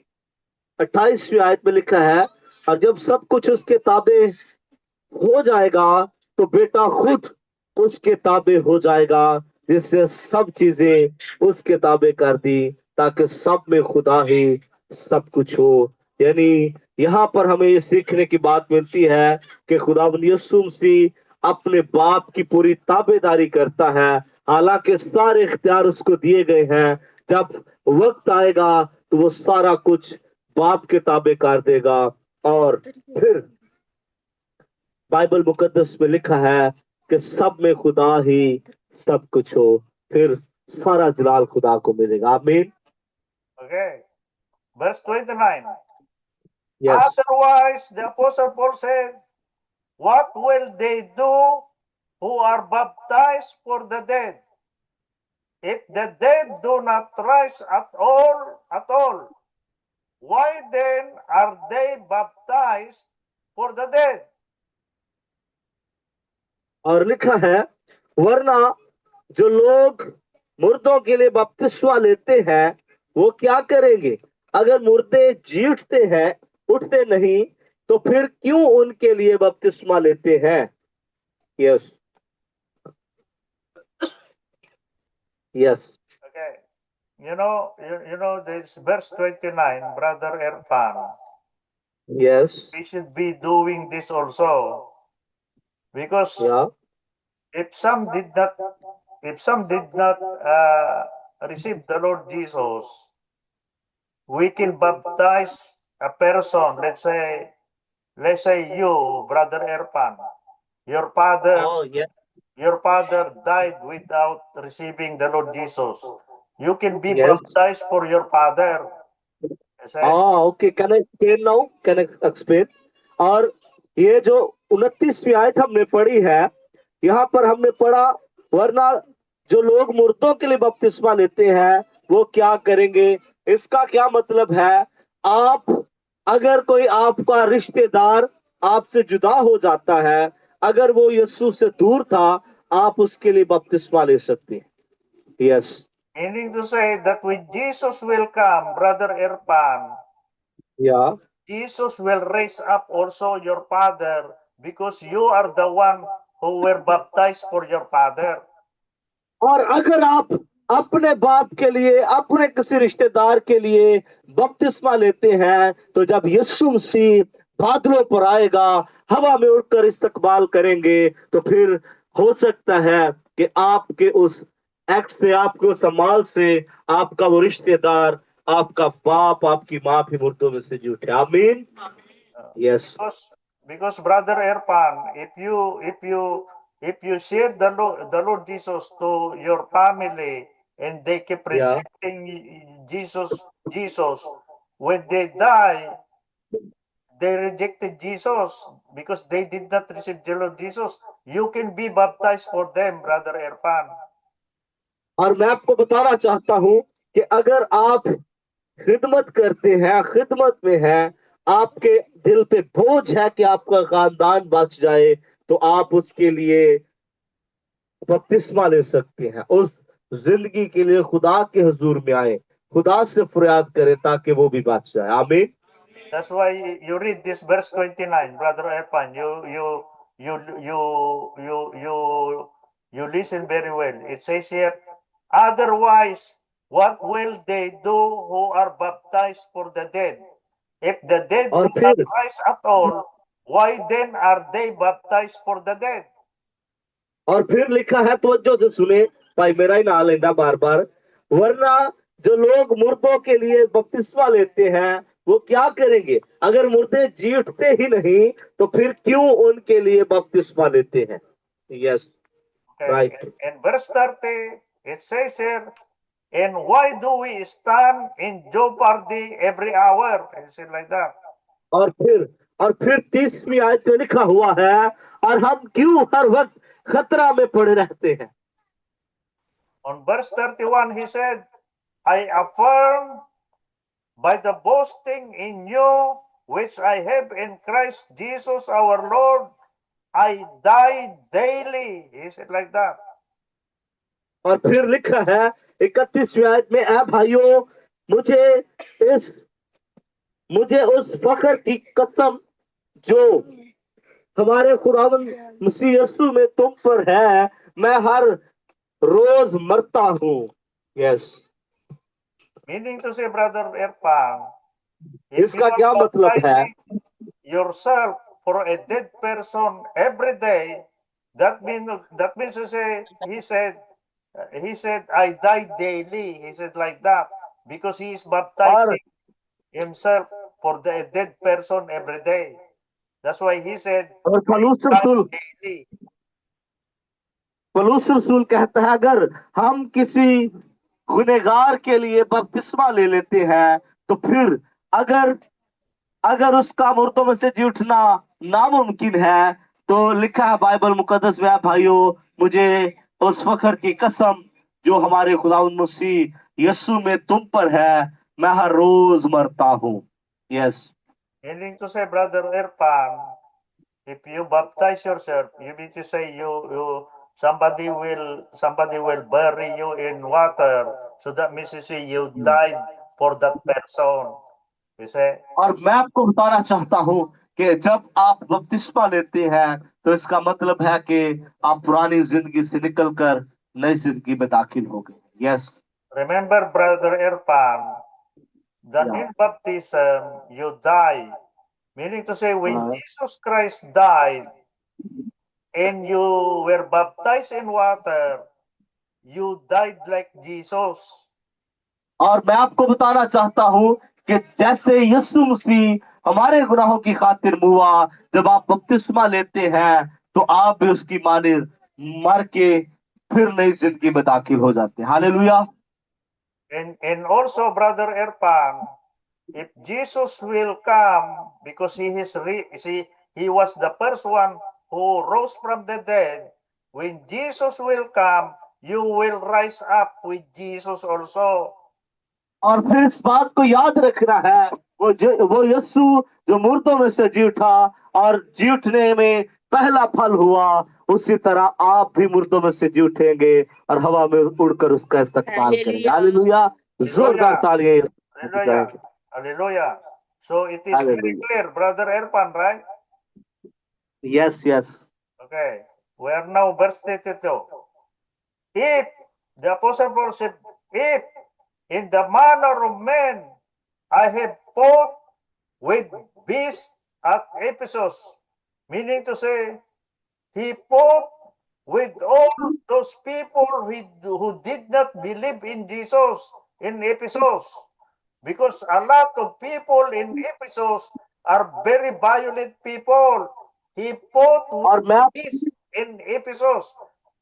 28वीं आयत में लिखा है, और जब सब कुछ उसके ताबे हो जाएगा तो बेटा खुद उसके ताबे हो जाएगा, जिससे सब चीजें उसके ताबे कर दी, ताकि सब में खुदा ही सब कुछ हो। यानी यहाँ पर हमें ये सीखने की बात मिलती है कि खुदावंद यीशु मसीह अपने बाप की पूरी ताबेदारी करता है, हालांकि सारे इख्तियार उसको दिए गए हैं। जब वक्त आएगा तो वो सारा कुछ बाप के ताबे कर देगा। और फिर बाइबल मुकद्दस में लिखा है कि सब में खुदा ही सब कुछ हो, फिर सारा जलाल खुदा को मिलेगा। आमीन। Okay. Verse 29. Yes. Otherwise, the Apostle Paul said, what will they do who are baptized for the dead? If the dead do not rise at all, why then are they baptized for the dead? और लिखा है, वरना जो लोग मुर्दों के लिए बपतिस्मा लेते हैं वो क्या करेंगे? अगर मुर्दे जी उठते हैं, उठते नहीं, तो फिर क्यों उनके लिए बपतिस्मा लेते हैं? Yes, yes. Okay. You know this verse 29, Brother Erpan. Yes. We should be doing this also. Because या if some did not receive the Lord Jesus, we can baptize a person. Let's say you, Brother Erpan, your father O yes. your father died without receiving the Lord Jesus. You can be yes. baptized for your father. Yes, okay, can I explain now? Can I explain? और ये जो 29वीं आयत हमने पढ़ी है, यहाँ पर हमने पढ़ा, वरना जो लोग मुर्दों के लिए बपतिस्मा लेते हैं वो क्या करेंगे? इसका क्या मतलब है? आप, अगर कोई आपका रिश्तेदार आपसे जुदा हो जाता है, अगर वो यीशु से दूर था, आप उसके लिए बपतिस्मा ले सकते हैं। Yes. meaning to say that when Jesus will come, Brother Erpan, या Jesus will raise up also your father because you are the one who were baptized for your father. और अगर आप अपने बाप के लिए, अपने किसी रिश्तेदार के लिए बपतिस्मा लेते हैं, तो जब यीशु मसीह बादलों पर आएगा, हवा में उड़कर इस्तकबाल करेंगे, तो फिर हो सकता है कि आपके उस एक्ट से, आपके उस अमाल से, आपका वो रिश्तेदार, आपका बाप, आपकी माँ भी मुर्दों में से जी उठे। आमीन। Yes. Because Brother Erpan, if you share the Lord Jesus to your family and they keep या rejecting Jesus, when they die, they rejected Jesus because they did not receive the Lord Jesus. You can be baptized for them, Brother Erpan. और मैं आपको बताना चाहता हूं कि अगर आप खिदमत करते हैं, खिदमत में हैं, आपके दिल पे बोझ है कि आपका खानदान बच जाए, तो आप उसके लिए बपतिस्मा ले सकते हैं। उस जिंदगी के लिए खुदा के हुजूर में आए, खुदा से फरियाद करें ताकि वो भी बच जाए। आमीन। That's why you read this verse 29, Brother Erpan. You listen very well. It says here, otherwise, what will they do who are baptized for the dead? If the dead और do not फिर rise at all, why then are they baptized for the dead? लिखा है, तवज्जो से सुने भाई, मेरा ही ना लेना बार बार, वरना जो लोग मुर्दों के लिए बपतिस्मा लेते हैं वो क्या करेंगे? अगर मुर्दे जी उठते ही नहीं, तो फिर क्यों उनके लिए बपतिस्मा लेते हैं? Yes, Okay. Right. In verse 30, it says here, and why do we stand in jeopardy every hour? And say like that. और फिर 30वीं आयत में लिखा हुआ है, और हम क्यों हर वक्त खतरा में पड़े रहते हैं? On verse 31, he said, I affirm by the boasting in you which I have in Christ Jesus our Lord, I die daily. He said like that. और फिर लिखा है 31वीं आयत में, ऐ भाइयों, मुझे उस फखर की कसम जो हमारे खुदावंद मसीह यीशु में तुम पर है, मैं हर रोज मरता हूं। Yes. Meaning to say, Brother Erpan, if you इसका are क्या मतलब है? baptizing yourself for a dead person every day, That means he said I die daily. He said like that because he is और baptizing himself for the dead person every day. That's why he said और I पौलुस die रसूल daily. कहता है, अगर हम किसी गुनहगार के लिए बपतिस्मा ले लेते हैं तो फिर अगर अगर उसका मुर्दों में से जी उठना नामुमकिन है, तो लिखा है बाइबल मुकद्दस में, भाइयों, मुझे उस फखर की कसम जो हमारे खुदावंद मसीह यीशु में तुम पर है, मैं हर रोज मरता हूँ। Yes. Meaning to say, Brother Irfan, if you baptize yourself, you mean to say somebody will bury you in water. So that means to say you died for that person. You say, और मैं आपको बताना चाहता हूं कि जब आप बपतिस्मा लेते हैं तो इसका मतलब है कि आप पुरानी जिंदगी से निकलकर नई जिंदगी में दाखिल हो गए। Yes. remember, Brother Irfan, that या। in baptism you die. Meaning to say, when हाँ। Jesus Christ died and you were baptized in water, you died like Jesus. और मैं आपको बताना चाहता हूं कि जैसे यीशु मसीह हमारे गुनाहों की खातिर मुआ, जब आप बपतिस्मा लेते हैं तो आप भी उसकी मानिंद मर के फिर नई जिंदगी में दाखिल हो जाते हैं। Hallelujah. And also, Brother Irfan, if Jesus will come, because he was the first one who rose from the dead, when Jesus will come, you will rise up with Jesus also. और फिर इस बात को याद रखना है, वो यीशु जो मुर्दों में से जी उठा और जी उठने में पहला फल हुआ, उसी तरह आप भी मुर्दों में से जी उठेंगे और हवा में उड़कर उसका इस्तकबाल करेंगे। हालेलुया। जोरदार Hallelujah. तालियां Hallelujah. बजाएंगे। Hallelujah. So it is very hallelujah. clear, Brother Irfan, right? Yes yes. Okay. We are now verse 32. If the Apostle Paul said, if in the manner of men I have fought with beasts at Ephesus, meaning to say, he fought with all those people who did not believe in Jesus in Ephesus, because a lot of people in Ephesus are very violent people. He fought और with मैं beasts in Ephesus.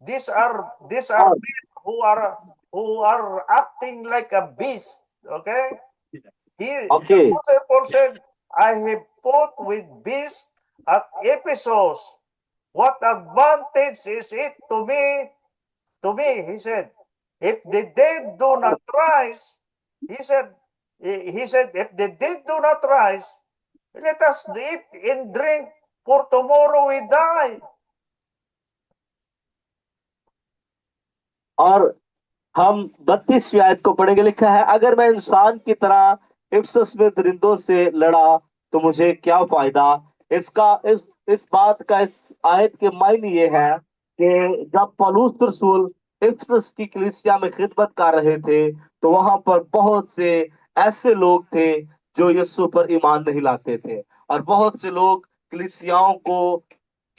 These are और men who are acting like a beast. Okay, the okay. Apostle Paul said, "I have fought with beasts at Ephesus. What advantage is it to me? To me," he said, "if the dead do not rise," he said, "if the dead do not rise, let us eat and drink, for tomorrow we die." और हम 32वीं आयत को पढ़ेंगे। लिखा है, अगर मैं इंसान की तरह इफ्सस में दरिंदों से लड़ा तो मुझे क्या फायदा। इसका इस बात का इस आयत के मायने ये है कि जब पौलुस रसूल इफ्सस की कलीसिया में खिदमत कर रहे थे तो वहां पर बहुत से ऐसे लोग थे जो यीशु पर ईमान नहीं लाते थे, और बहुत से लोग कलीसियाओं को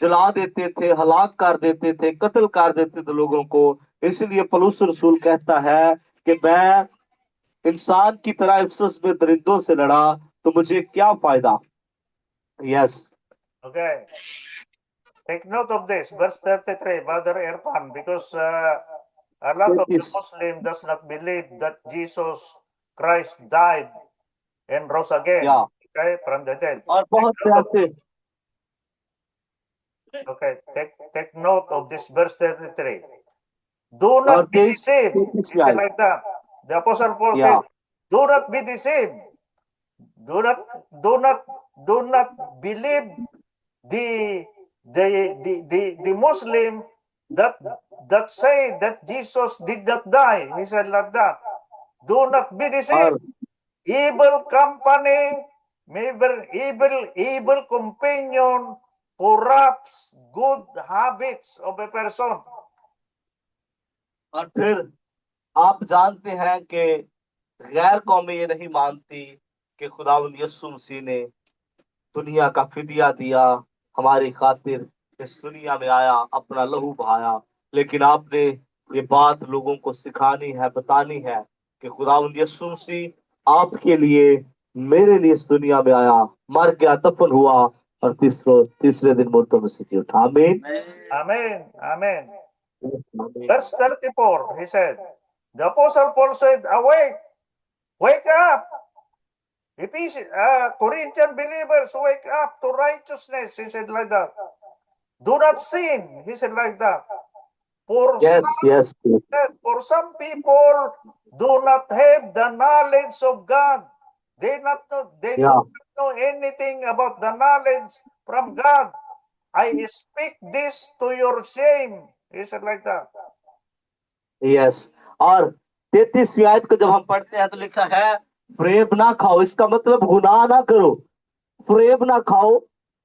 जला देते थे, हलाक कर देते थे, कत्ल कर देते थे लोगों को। इसलिए पौलुस रसूल कहता है कि मैं इंसान की तरह इफिसस में दरिंदों से लड़ा तो मुझे क्या फायदा। Yes. Okay, take note of this, verse 33, Brother Irfan, because a lot of the Muslim does not believe that Jesus Christ died and rose again, या। okay, from the dead. और बहुत से ऐसे Okay, take note of this verse 33. Do और not be 23 deceived. 33 He said like that. The Apostle Paul या। said, "Do not be deceived. Do not, do not, do not believe the the Muslim that say that Jesus did not die." He said like that. Do not be deceived. और Evil company, evil companion corrupts good habits of a person. और फिर आप जानते हैं कि गैर कौमें ये नहीं मानती कि खुदावंद यीशु मसीह ने दुनिया का फिदिया दिया हमारी खातिर, इस दुनिया में आया, अपना लहू बहाया, लेकिन आपने ये बात लोगों को सिखानी है, बतानी है कि खुदावंद यीशु मसीह आपके लिए, मेरे लिए इस दुनिया में आया, मर गया, दफन हुआ और तीसरे दिन मुर्दों में से जी उठा। आमीन। Amen. Amen. आमीन। Verse 34, he said, the Apostle Paul said, awake, wake up. Corinthian believers, wake up to righteousness, he said like that. Do not sin, he said like that. For Yes, yes, yes. for some people do not have the knowledge of God. They do Yeah. not know anything about the knowledge from God. I speak this to your shame. He said like that. Yes. और 33वीं आयत को जब हम पढ़ते हैं तो लिखा है, फरेब ना खाओ। इसका मतलब गुनाह ना करो, फरेब ना खाओ।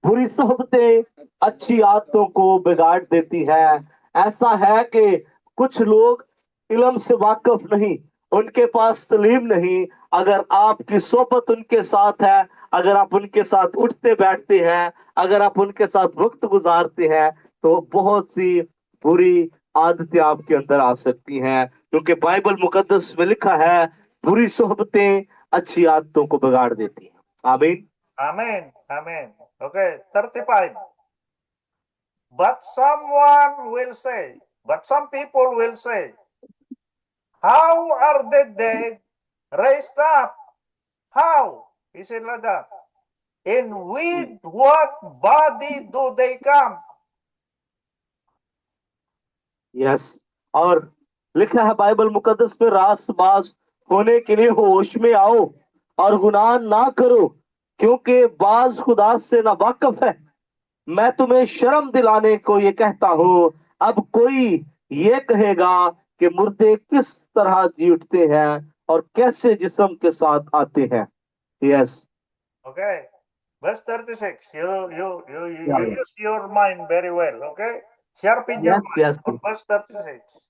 बुरी सोहबतें अच्छी आदतों को बिगाड़ देती है। ऐसा है कि कुछ लोग इल्म से वाकिफ नहीं, उनके पास तालीम नहीं। अगर आपकी सोबत उनके साथ है, अगर आप उनके साथ उठते बैठते हैं, अगर आप उनके साथ वक्त गुजारते हैं, तो बहुत सी बुरी आदतें आपके अंदर आ सकती हैं, क्योंकि बाइबल मुकद्दस में लिखा है, बुरी सोहबतें अच्छी आदतों को बिगाड़ देती हैं। आमीन। Amen. Amen. Okay, 35. But someone will say, but some people will say, how are the dead raised up? How? He said like that. And with what body do they come? Yes. और लिखा है Bible मुकद्दस में, रास्तबाज होने के लिए होश में आओ और गुनाह ना करो, क्योंकि बाज खुदा से ना वाकिफ है। मैं तुम्हें शर्म दिलाने को ये कहता हूं। अब कोई ये कहेगा कि मुर्दे किस तरह जी उठते हैं और कैसे जिस्म के साथ आते हैं। Yes. Okay. Verse 36. You use your mind very well. Okay. Sharpen your yes, mind yes, on verse 36.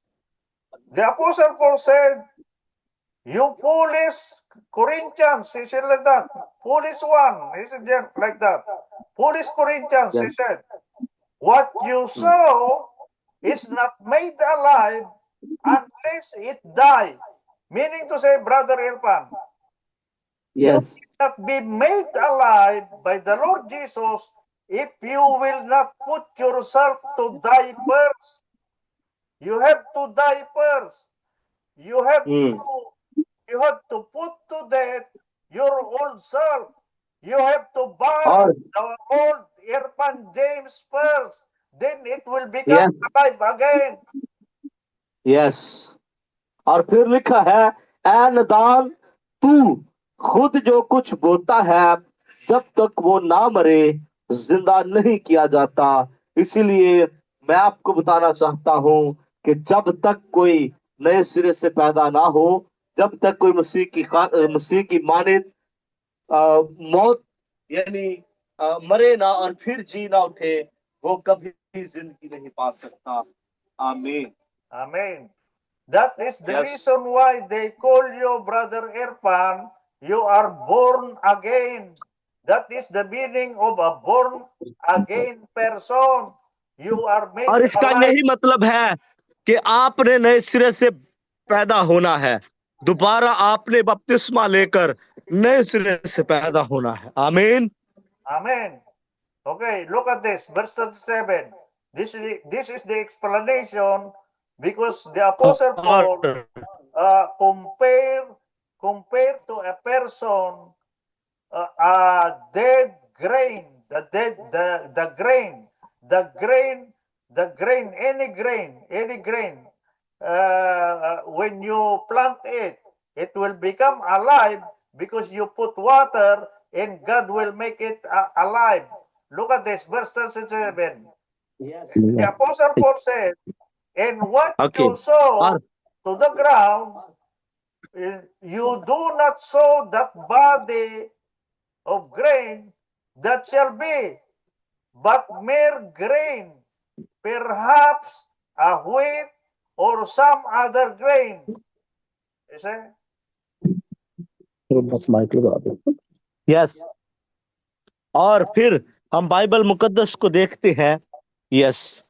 The Apostle Paul said, you foolish Corinthians, he said like that. Foolish one, he said like that. Foolish Corinthians, he said, what you sow is not made alive unless it die. Meaning to say, Brother Irfan, you yes, will not be made alive by the Lord Jesus if you will not put yourself to die first. You have to die first. You have to put to death your old self. You have to burn और the old Irfan James first. Then it will become yes, alive again. Yes. और फिर लिखा है, ऐ नदान, तू खुद जो कुछ बोता है, जब तक वो ना मरे जिंदा नहीं किया जाता। इसीलिए मैं आपको बताना चाहता हूं कि जब तक कोई नए सिरे से पैदा ना हो, जब तक कोई मसीह की मानित मौत यानी मरे ना और फिर जी ना उठे, वो कभी जिंदगी नहीं पा सकता। आमीन। Amen. That is the Yes. reason why they call you Brother Irfan. You are born again. That is the meaning of a born again person. You are made और इसका alive. यही मतलब है कि आपने नए सिरे से पैदा होना है, दोबारा आपने बपतिस्मा लेकर नए सिरे से पैदा होना है। आमीन। Amen. Okay, look at this, verse 37. This is the explanation because the Apostle Paul compare to a person a dead grain, any grain. When you plant it, it will become alive because you put water and God will make it alive. Look at this, verse 37. The Apostle Paul said, and what Okay. you sow और to the ground, you do not sow that body of grain that shall be, but mere grain, perhaps a wheat or some other grain. You see? Yes. और फिर हम Bible मुकद्दस को देखते हैं, yes,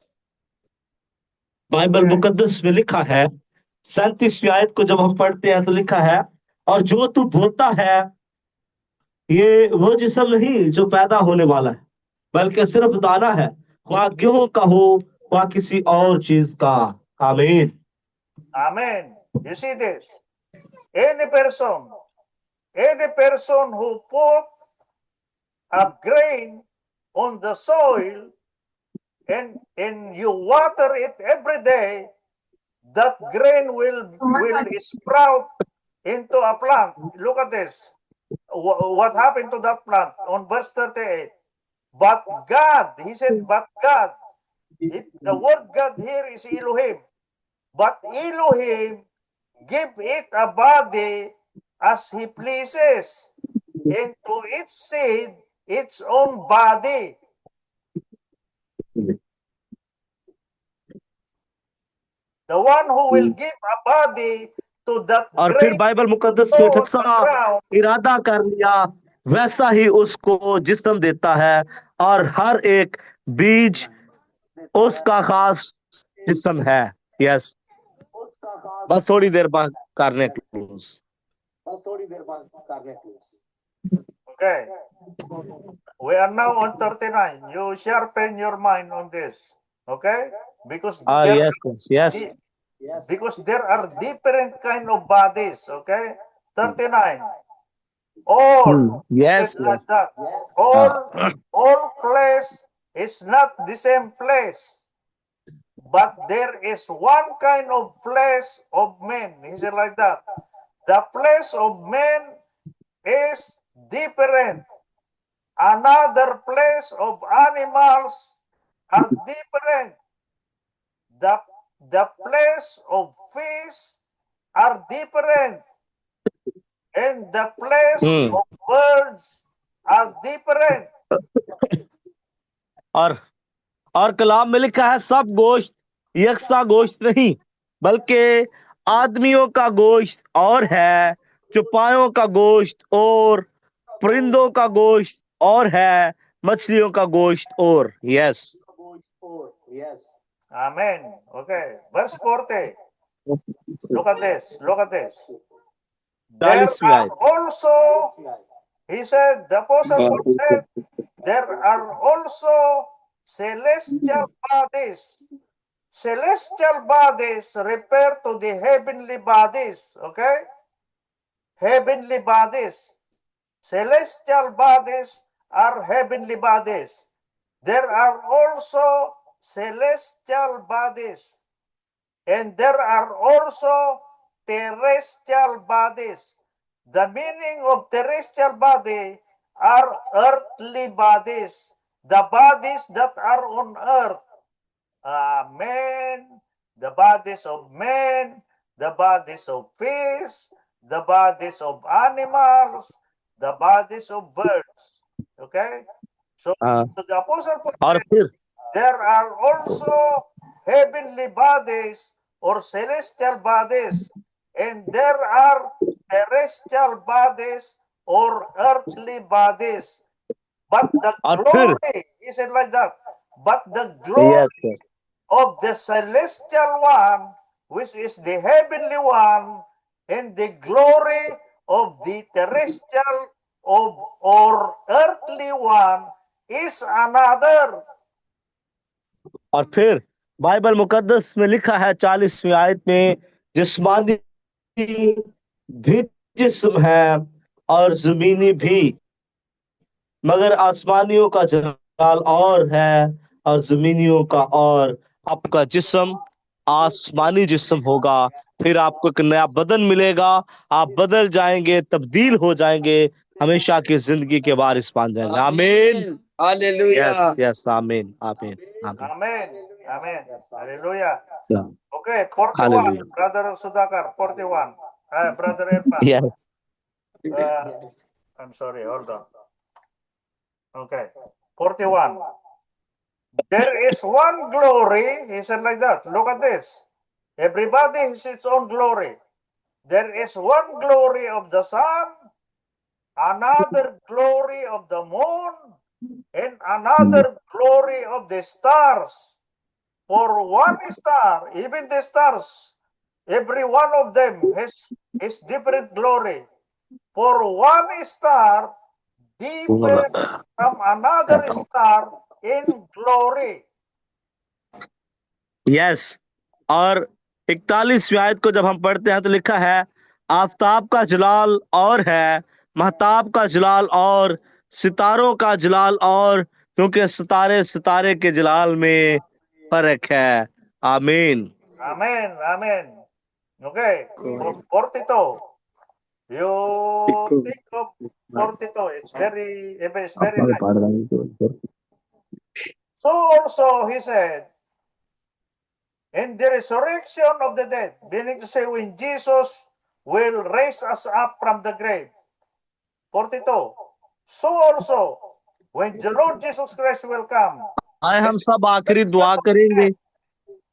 Bible मुकद्दस में लिखा है 37वीं आयत को जब हम पढ़ते हैं तो लिखा है, और जो तू बोलता है ये वो जिस्म नहीं जो पैदा होने वाला है, बल्कि सिर्फ दाना है, वह गेहूं का हो वह किसी और चीज का। आमीन। Amen. You see this? Any person who put a grain on the soil and you water it every day, that grain will sprout into a plant. Look at this. What happened to that plant on verse 38? But God, he said, but God. The word God here is Elohim. But Elohim give it a body as he pleases, and to its seed its own body. The one who will give a body to that और फिर grain Bible मुकद्दस में on जैसा the ground, इरादा कर लिया वैसा ही उसको जिस्म देता है, और हर एक बीज उसका खास जिस्म है। यस, बस थोड़ी देर बाद करने close. okay. We are now on 39. You sharpen your mind on this, okay? Because yes yes because there are different kind of bodies, okay? 39. All, he said yes like yes that. All flesh is not the same flesh, but there is one kind of flesh of men. He said like that. The flesh of men is different. Another flesh of animals are different. The flesh of fish are different. And the flesh of birds are different. और कलाम में लिखा है सब गोश्त यकसा गोश्त नहीं, बल्कि आदमियों का गोश्त और है, चौपायों का गोश्त और परिंदों का गोश्त और है, मछलियों का गोश्त और। Yes, Amen. Okay. Verse 40. Look at this. Look at this. There 40वीं are आयत। also, he said, the Apostle Paul said, there are also celestial bodies. Celestial bodies refer to the heavenly bodies. Okay? Heavenly bodies. Celestial bodies are heavenly bodies. There are also celestial bodies. And there are also terrestrial bodies. The meaning of terrestrial body are earthly bodies, the bodies that are on earth. Men, the bodies of men, the bodies of fish, the bodies of animals, the bodies of birds. Okay? So the Apostle Paul और said, फिर there are also heavenly bodies or celestial bodies, and there are terrestrial bodies or earthly bodies. But the और फिर glory, he said like that, but the glory yes of the celestial one, which is the heavenly one, and the glory of the terrestrial or earthly one is another. और फिर Bible मुकद्दस में लिखा है 40वीं आयत में, जिस्मानी भी जिस्म है और जमीनी भी, मगर आसमानियों का जलाल और है और जमीनियों का और। आपका जिस्म आसमानी जिस्म होगा, फिर आपको एक नया बदन मिलेगा, आप बदल जाएंगे, तब्दील हो जाएंगे, हमेशा की जिंदगी के वारिस बन जाएंगे। आमीन। यस यस, आमीन आमीन आमीन। Amen. Amen. Hallelujah. Yeah. Okay, 41. Hallelujah. Brother Sudhakar, 41. Brother Irfan. Yes. I'm sorry, hold on. Okay, 41. There is one glory, he said like that. Look at this. Everybody has its own glory. There is one glory of the sun, another glory of the moon, and another glory of the stars. For one star, even the stars, every one of them has different glory. For one star differ from another star in glory. Yes. और 41वीं आयत को जब हम पढ़ते हैं तो लिखा है, आफताब का जलाल और है, महताब का जलाल और, सितारों का जलाल और, क्योंकि सितारे सितारे के जलाल में फर्क है। आमीन। Amen, amen. Okay, 42. You think of 42. It's very nice. So also he said, in the resurrection of the dead, meaning to say when Jesus will raise us up from the grave. 42. So also, when the Lord Jesus Christ will come, आए हम सब आखिरी दुआ करेंगे in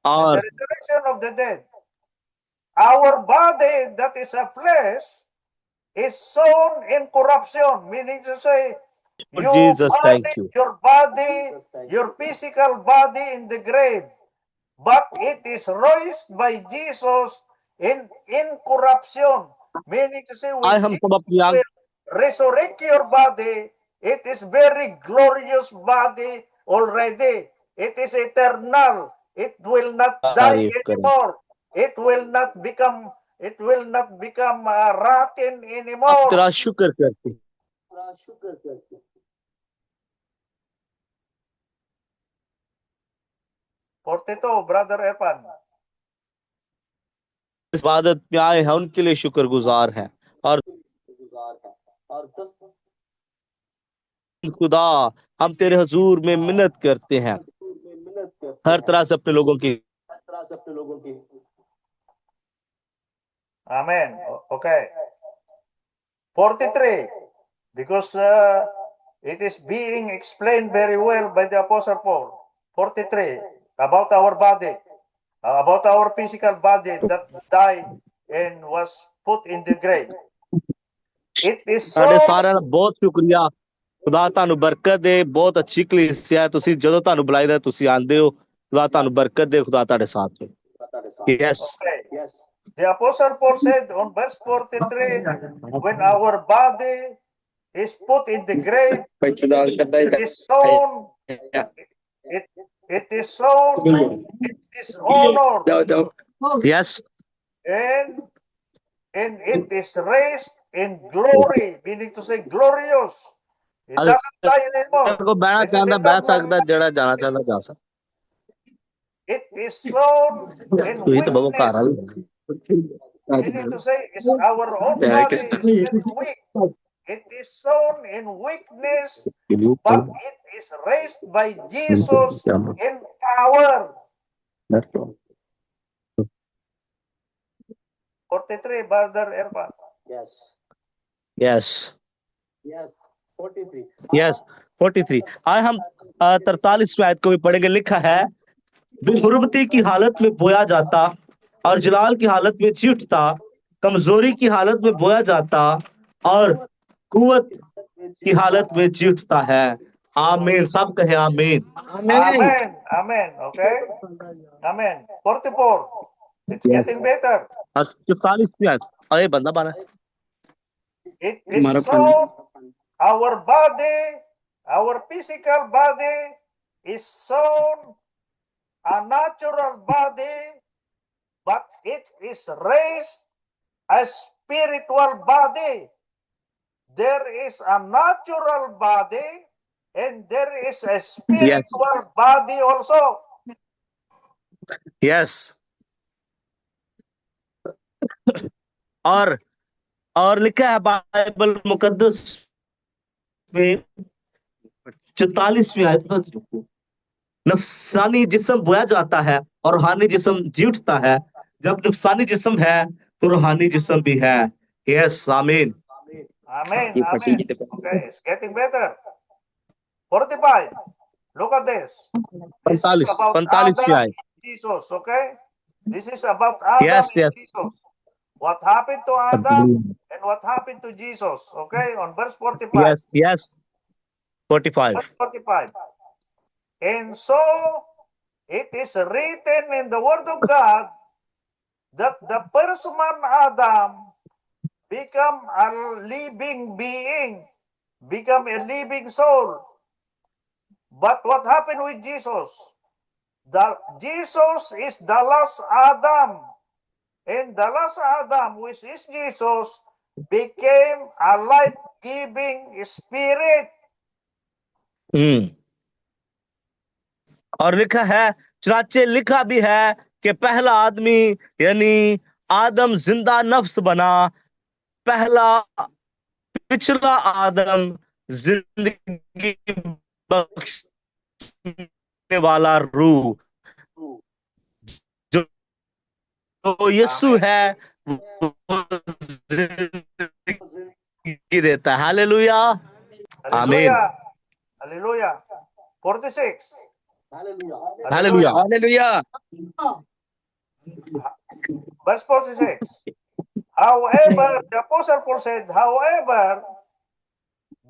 और the resurrection of the dead, our body that is a flesh is sown in corruption, meaning to say, Jesus thank you. your physical body in the grave, but it is raised by Jesus in incorruption, meaning to say, आए when हम सब Jesus अपनी आंख will resurrect your body, it is very glorious body already. It is eternal. It will not die तारीफ करें। anymore. It will not become rotten अब anymore. तेरा शुक्र करते हैं। 42, Brother Epan. इस इबादत में आए हैं उनके लिए शुक्रगुजार हैं। और खुदा, हम तेरे हुजूर में मिन्नत करते हैं हर तरह से अपने लोगों की। Amen. Okay. 43. Because it is being explained very well by the Apostle Paul. 43. About our body. About our physical body that died and was put in the grave. It is so. ਸਾਡੇ ਸਾਰਿਆਂ ਦਾ ਬਹੁਤ ਸ਼ੁਕਰੀਆ। ਖੁਦਾ ਤੁਹਾਨੂੰ ਬਰਕਤ ਦੇ। ਬਹੁਤ ਅੱਛੀ ਕਲੀਸਿਆ। ਤੁਸੀਂ ਜਦੋਂ ਤੁਹਾਨੂੰ ਬੁਲਾਈਦਾ ਤੁਸੀਂ ਆਂਦੇ ਹੋ। ਖੁਦਾ ਤੁਹਾਨੂੰ ਬਰਕਤ ਦੇ। ਖੁਦਾ ਤੁਹਾਡੇ ਸਾਥ ਹੋ। Yes. Okay. The Apostle Paul said on verse 43, when our body is put in the grave, it is sown, it is sown, it is honored, yes. and it is raised in glory, meaning to say glorious. It doesn't die anymore. को बहना It is चाहता बह eternal. सकता, जड़ा जाना चाहता जा सकता। It is sown in तू ही तो बाबू घर weakness, वाली meaning to say is our own body is very weak. It is sown in weakness, but it is raised by Jesus in power. 43, Brother Erpan. Yes. Yes 43। आए हम 43वीं आयत को भी पढ़ेंगे। लिखा है, बेहुरमती की हालत में बोया जाता और जलाल की हालत में जी उठता, कमजोरी की हालत में बोया जाता और कुवत की हालत में जी उठता है। आमीन। सब कहे आमीन। Amen. Amen. Okay. Amen. 44. It's getting better. और 44वीं आयत, अरे बंदा बना। It is so. Our body, our physical body is sown a natural body, but it is raised a spiritual body. There is a natural body and there is a spiritual body also. Yes. और लिखा है Bible मुकद्दस में 44वीं आयत में, नफसानी जिस्म बोया जाता है और रूहानी जिस्म जी उठता है। जब नफसानी जिस्म है तो रूहानी जिस्म भी है। यस। आमीन। Amen. Amen. Okay, it's getting better. 45. Look at this. This is about 45वीं Adam आयत। and Jesus. Okay, this is about Adam yes and yes. Jesus. What happened to Adam and what happened to Jesus? Okay, on verse 45. Yes yes. 45. Verse 45. And so it is written in the Word of God that the first man Adam become a living being, become a living soul. But what happened with Jesus? Jesus is the last Adam. And the last Adam, which is Jesus, became a life-giving spirit. और लिखा है, चुनाचे लिखा भी है कि पहला आदमी यानी आदम जिंदा नफ्स बना, पहला पिछला आदम जिंदगी बख्शने वाला रूह जो यीशु है वो जिंदगी देता है। हालेलुया, आमीन, Hallelujah. Hallelujah. 46. Hallelujah, Hallelujah. Verse 46. However, the Apostle Paul said, however,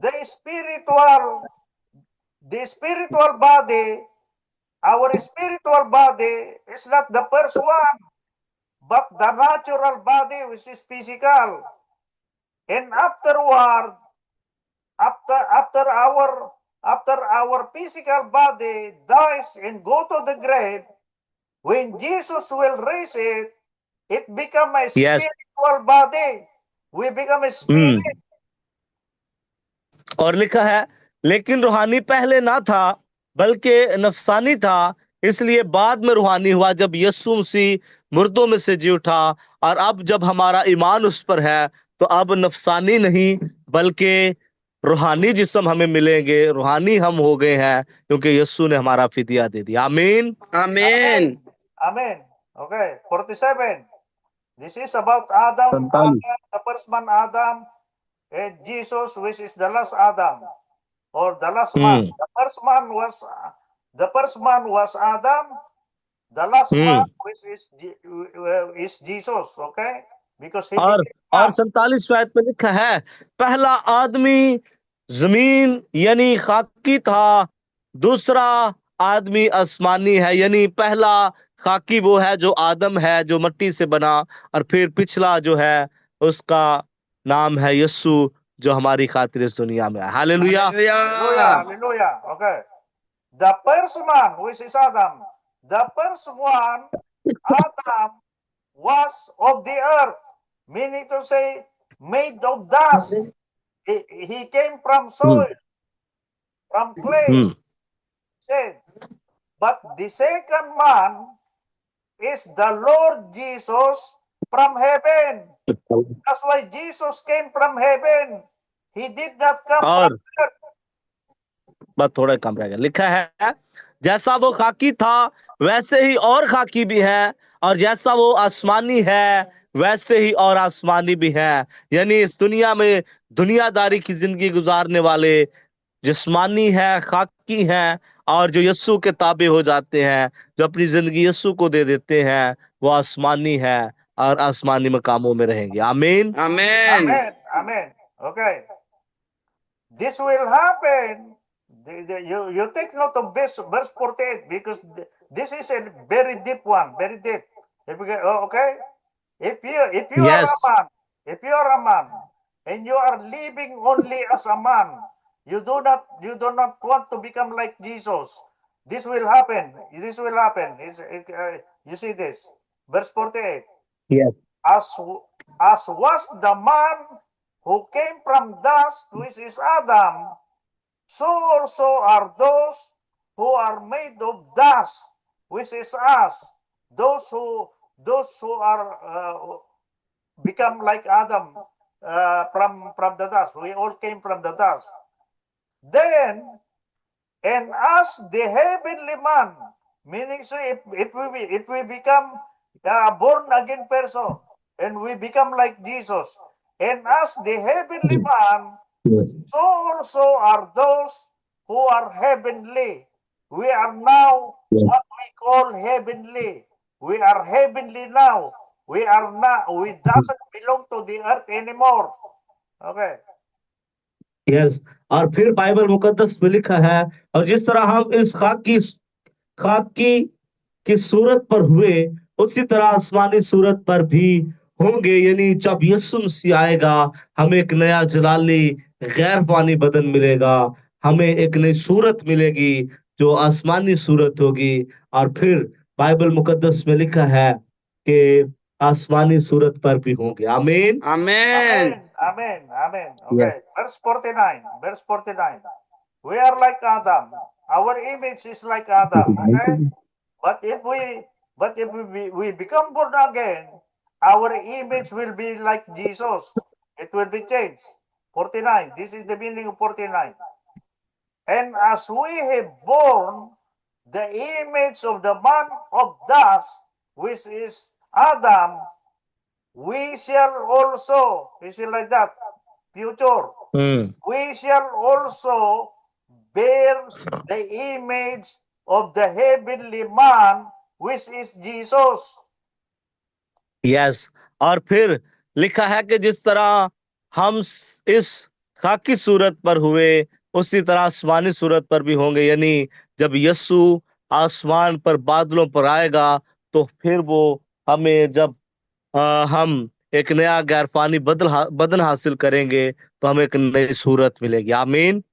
the spiritual body, our spiritual body is not the first one, but the natural body, which is physical. And afterward, after our physical body dies and go to the grave, when Jesus will raise it, it become a Yes. spiritual body. We become a spirit. और लिखा है, लेकिन रूहानी पहले ना था बल्कि नफसानी था, इसलिए बाद में रूहानी हुआ जब यीशु मसीह मुर्दों में से जी उठा। और अब जब हमारा ईमान उस पर है तो अब नफसानी नहीं बल्कि रूहानी जिस्म हमें मिलेंगे, रूहानी हम हो गए हैं क्योंकि यीशु ने हमारा फिदिया दे दिया। आमीन, Amen. Amen. Okay, 47. This is about Adam, the first man Adam, and Jesus, which is the last Adam, or the last man. The first man was Adam. The last man, which is Jesus. Okay, because he और became man. 47 आयत में लिखा है, पहला आदमी जमीन यानी खाकी था, दूसरा आदमी आसमानी है। यानी पहला खाकी वो है जो आदम है, जो मिट्टी से बना, और फिर पिछला जो है उसका नाम है यीशु, जो हमारी खातिर इस दुनिया में है। Hallelujah, Hallelujah. Hallelujah. Okay. The first man, which is Adam, the first one, Adam, was of the earth, meaning to say, made of dust. He came from soil, from clay. But the second man is the Lord Jesus from heaven. That's why Jesus came from heaven. He did not come और from earth. बस थोड़ा कम रह गया। लिखा है, जैसा वो खाकी था वैसे ही और खाकी भी है, और जैसा वो आसमानी है वैसे ही और आसमानी भी है। यानी इस दुनिया में दुनियादारी की जिंदगी गुजारने वाले जिस्मानी है, खाकी हैं, और जो यीशु के ताबे हो जाते हैं, जो अपनी जिंदगी यीशु को दे देते हैं, वो आसमानी है और आसमानी मकामों में रहेंगे। आमीन, Amen. Amen. Amen. Okay. This will happen. You take note of verse 48 because this is a very deep one, very deep. Okay, if you are Yes. a man, if you are a man and you are living only as a man, you do not want to become like Jesus. This will happen. This will happen. You see this verse 48. Yes. As was the man who came from dust, which is Adam, so also are those who are made of dust, which is us. Those who are become like Adam from the dust. We all came from the dust. Then, and as the heavenly man, meaning so if we become a born again person and we become like Jesus, and as the heavenly man, so also are those who are heavenly. We are now what we call heavenly. We are heavenly now. We are not. We doesn't belong to the earth anymore. Okay. Yes. और फिर Bible मुकद्दस में लिखा है, और जिस तरह हम इस खाकी की सूरत पर हुए, उसी तरह आसमानी सूरत पर भी होंगे। यानी जब यीशु मसीह आएगा, हमें एक नया जलाली गैर पानी बदन मिलेगा, हमें एक नई सूरत मिलेगी जो आसमानी सूरत होगी। और फिर बाइबल मुकद्दस में लिखा है कि आसमानी सूरत पर भी होंगे। आमीन। Amen. Amen. Amen. Amen. Okay. Verse 49. Verse 49. We are like Adam. Our image is like Adam. Okay. But if we become born again, our image will be like Jesus. It will be changed. 49. This is the meaning of 49. And as we have borne the image of the man of dust, which is Adam, we shall also, is it like that? Future. We shall also bear the image of the heavenly man, which is Jesus. Yes. और फिर लिखा है कि जिस तरह हम इस खाकी सूरत पर हुए, उसी तरह आसमानी सूरत पर भी होंगे। यानी जब यीशु आसमान पर बादलों पर आएगा, तो फिर वो हमें जब हम एक नया गैर पानी बदन हासिल करेंगे, तो हमें एक नई सूरत मिलेगी। आमीन।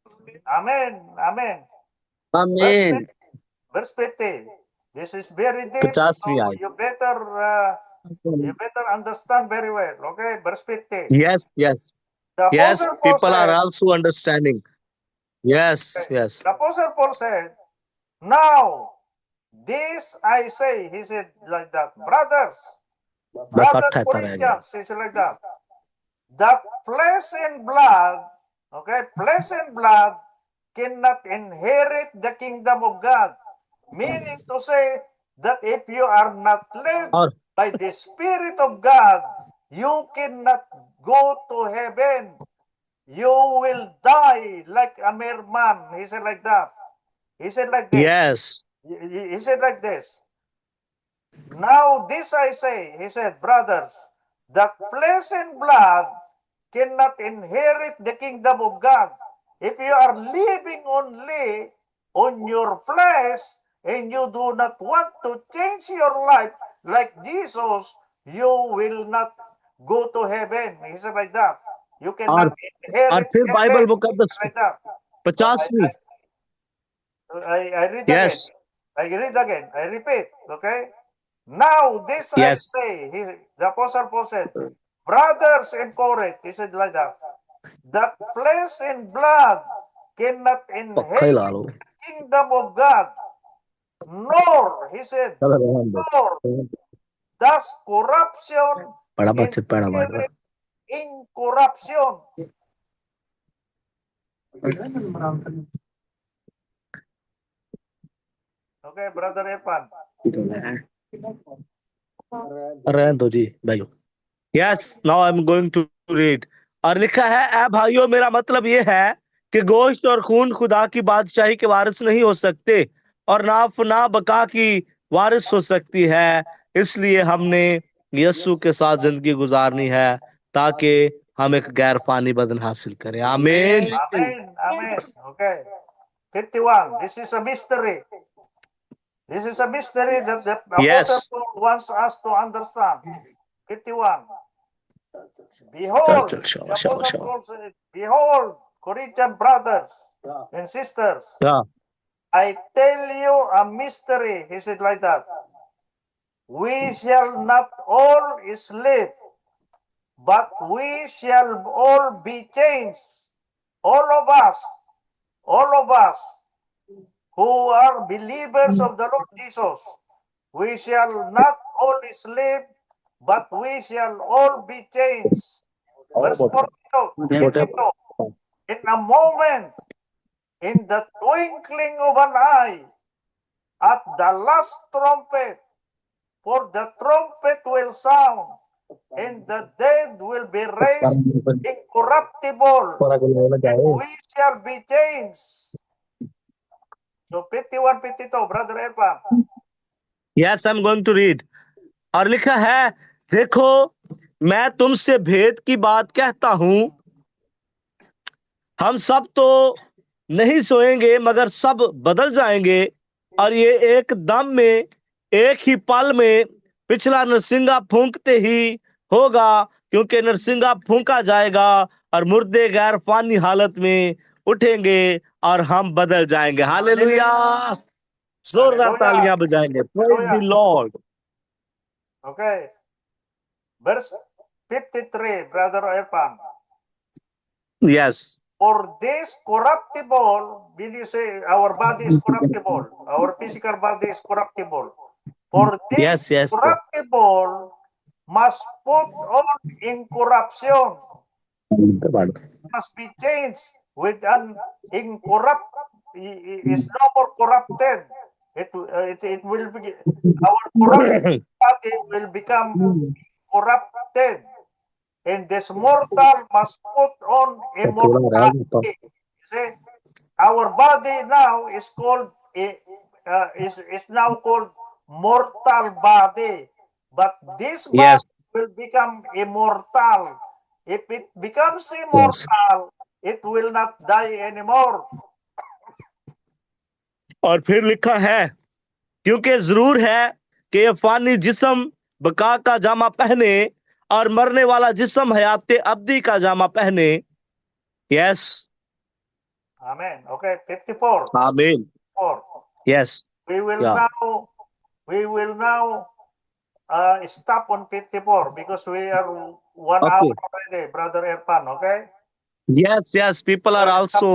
Amen. Amen. Verse Amen. 50. Verse 50. This is very deep, 50वीं so आयत। you better understand very well. Okay, verse 50. Yes yes The yes, Apostle Paul people are said, also understanding. Yes yes. the Apostle Paul said, now this I say, he said like that, बस brother 78 रह गया। Corinthians, he said like that flesh and blood, okay, flesh and blood cannot inherit the kingdom of God. Meaning to say that if you are not led और by the Spirit of God, you cannot go to heaven. You will die like a mere man. He said like that. He said like this. Yes He said like this. Now this I say, he said, brothers, that flesh and blood cannot inherit the kingdom of God. If you are living only on your flesh and you do not want to change your life like Jesus, you will not go to heaven. He said like that. You cannot और inherit फिर Bible heaven. मुकद्दस Like that. I, 50वीं। I read yes again. I read again. I repeat. Okay. Now this I yes. say, the Apostle Paul said, brothers in Corinth, he said like that flesh and blood cannot पक्का ही inherit La low. the kingdom of God, nor, he said, nor does corruption बड़ा बच्चे पैड़ा मार inherit incorruption. Okay, Brother Epan. रहने दो जी भाइयों। Yes, now I am going to read. और लिखा है, ए भाइयों, मेरा मतलब ये है कि गोश्त और खून खुदा की बादशाही के वारिस नहीं हो सकते, और ना फना बका की वारिस हो सकती है। इसलिए हमने यीशु के साथ जिंदगी गुजारनी है, ताकि हम एक गैर पानी बदन हासिल करें। आमीन। Amen. Amen. Okay. 51. This is a mystery. This is a mystery that the Apostle yes. Paul wants us to understand. 51. चल Behold, चल, the शाबाश शाबाश Apostle Paul said, behold, Corinthian brothers and sisters, शाबाश। I tell you a mystery. He said like that. We shall not all sleep, but we shall all be changed. All of us who are believers of the Lord Jesus, we shall not all sleep, but we shall all be changed. Verse 42, 52. In a moment, in the twinkling of an eye, at the last trumpet, for the trumpet will sound, and the dead will be raised incorruptible, and we shall be changed. So 51, 52, Brother Erpan. Yes, I am going to read. और लिखा है, देखो, मैं तुमसे भेद की बात कहता हूं, हम सब तो नहीं सोएंगे मगर सब बदल जाएंगे, और ये एक दम में, एक ही पल में, पिछला नरसिंगा फूंकते ही होगा, क्योंकि नरसिंगा फूंका जाएगा और मुर्दे गैर पानी हालत में उठेंगे और हम बदल जाएंगे। हालेलुया! जोरदार Hallelujah. तालियां बजाएंगे। Praise the Hallelujah. Lord. Okay. Verse 53, Brother Irfan. Yes For this corruptible, when you say our body is corruptible, our physical body is corruptible. For yes this yes corruptible must put on incorruption, must be changed with an incorrupt, is no more corrupted. It will be, our corrupt body will become corrupted, and this mortal must put on immortality. You see, our body now is called is now called mortal body, but this body yes will become immortal. If it becomes yes immortal, it will not die anymore. और फिर लिखा है, क्योंकि जरूर है कि ये फानी जिस्म बका का जामा पहने और मरने वाला जिस्म हयात अब्दी का जामा पहने। Yes Amen. Okay, 54. आमीन। 4. यस We will या now stop on 54 because we are 1 hour okay already, Brother Irfan. Okay, yes yes people so are we stop also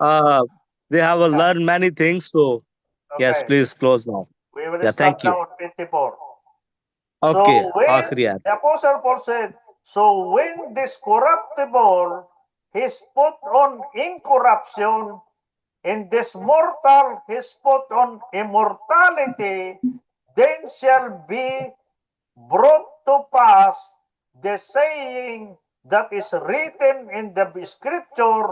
now. They have Yeah. Learn many things, so yes Okay, please close now. we will yeah stop thank you. now on 54. Okay So when आखिरी आयत। the Apostle Paul said, so when this corruptible is put on incorruption, and this mortal is put on immortality, then shall be brought to pass the saying that is written in the scripture,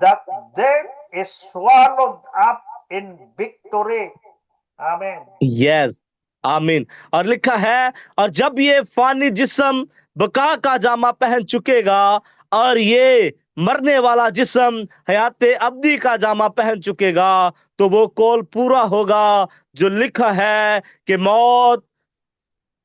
that death is swallowed up in victory. Amen. Yes आमीन। और लिखा है, और जब ये फानी जिस्म बका का जामा पहन चुकेगा और ये मरने वाला जिस्म हयात अब्दी का जामा पहन चुकेगा, तो वो कौल पूरा होगा जो लिखा है कि मौत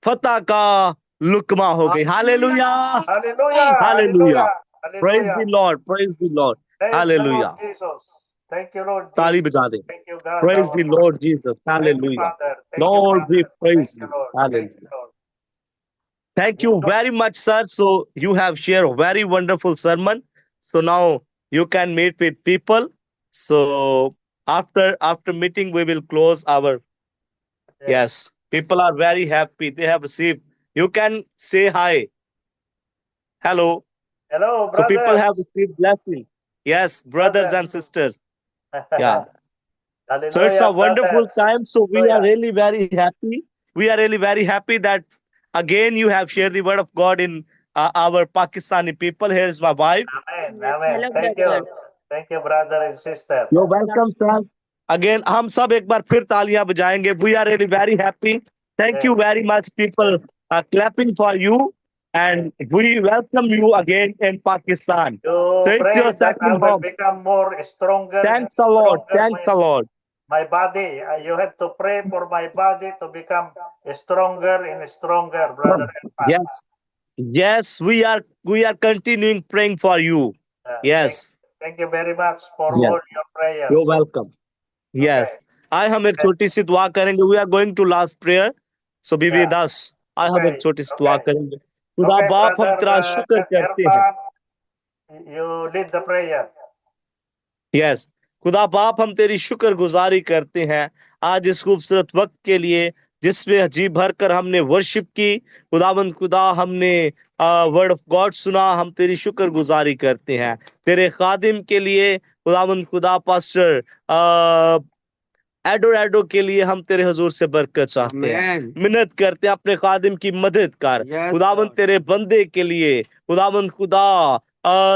फतह का लुकमा हो गई। Hallelujah! Hallelujah. Hallelujah! Hallelujah. Praise the Hallelujah. Lord, praise the Lord. Praise the Lord hallelujah! Jesus. Thank you, Lord ताली Jesus. बजा दे। Thank you, God, praise our the Lord. Lord Jesus. Thank you, hallelujah! Father. Thank you, Lord we Father. Praise Thank you, you. Lord. Thank hallelujah! you, Lord. Thank You you don't- very much, sir. So you have shared a very wonderful sermon. So now you can meet with people. So after meeting, we will close our. Yes. Yes, people are very happy. They have received. You can say hi, hello. Hello, So people have brothers. received blessing. Yes, brothers and Brothers. sisters. Yeah. So it's Hallelujah, a wonderful brothers. time. So we are Hallelujah. really very happy. We are really very happy that again you have shared the word of God in our Pakistani people. Here is my wife. Amen. Yes, Amen. hello, Thank brother. you. Thank you, brother and sister. You're welcome, sir. Again, हम सब एक बार फिर तालियां बजाएंगे. We are really very happy. Thank you Yes. very much. People are clapping for you, and we welcome you again in Pakistan. You So it's pray your that I second will home. become more stronger and Thanks a lot. stronger Thanks a lot. my body. You have to pray for my body to become stronger and stronger, brother Irfan. Yes. Yes, we are continuing praying for you. Yes. Thank you very much for all Yes. your prayers. You're welcome. Yes. आए हम एक छोटी सी दुआ करेंगे. We are going to last prayer. So be with us. आए हम एक छोटी सी दुआ करेंगे. खुदा Okay, बाप हम brother तेरा शुक्र करते हैं. Irfan, you lead the prayer. Yes खुदा बाप हम तेरी शुक्रगुजारी करते हैं आज इस खूबसूरत वक्त के लिए जिसमें जी भर कर हमने वर्शिप की। खुदावंद खुदा हमने वर्ड ऑफ गॉड सुना। हम तेरी शुक्रगुजारी करते हैं तेरे खादिम के लिए। खुदावंद खुदा पास्टर एडो एडो के लिए हम तेरे हुजूर से बरकत चाहते हैं। मिन्नत करते हैं अपने खादिम की मदद कर। खुदावंद तेरे बंदे के लिए खुदावंद खुदा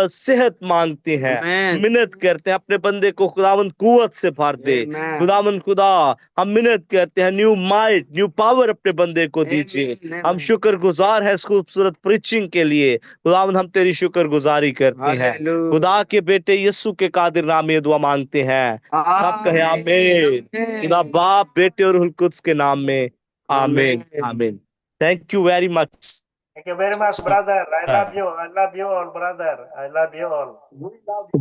सेहत मांगते हैं, Amen. मिन्नत करते हैं अपने बंदे को खुदावंद कुव्वत से भर दे। Amen. खुदावंद खुदा हम मिन्नत करते हैं, न्यू माइट न्यू पावर अपने बंदे को दीजिए। Amen. हम शुक्रगुजार है इस खूबसूरत प्रीचिंग के लिए। खुदावंद हम तेरी शुक्रगुजारी करते हैं। Hallelujah. खुदा के बेटे यीशु के कादिर नाम में दुआ मांगते हैं। सब कहे आमीन। खुदा बाप, बेटे और रूह कुद्स के नाम में आमीन Amen. आमीन। Thank you very much. Thank you very much, brother. I love you. I love you all, brother. I love you all.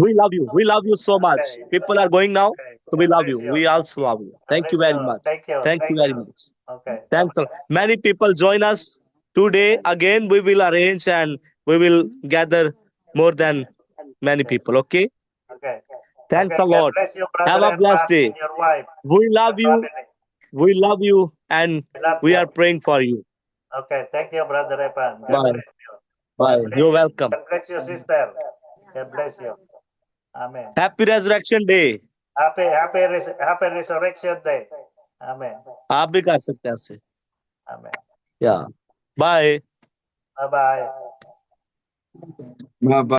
We love you. We love you so much. Okay. People are going now, Okay. so we God love bless you. you. We also love you. Thank God you bless very you. much. Thank you. Thank you Thank very you. much. Okay. Thanks a God lot. bless. Many people join us today. Again, we will arrange and we will gather more than many people. Okay. Okay. Thanks Okay. a God lot. bless you, Have brother a blessed Erpan day. and your wife, We your love you. family. We love you, and I love we you. are praying for you. Okay. Thank you, brother Erpan. God Bye. bless you. Bye. God bless You're you. welcome. God bless you, sister. God bless you. Amen. Happy Resurrection Day. Happy Resurrection Day. Amen. आप भी कर सकते हैं ऐसे। Amen. Yeah. Bye. Bye bye. Bye-bye.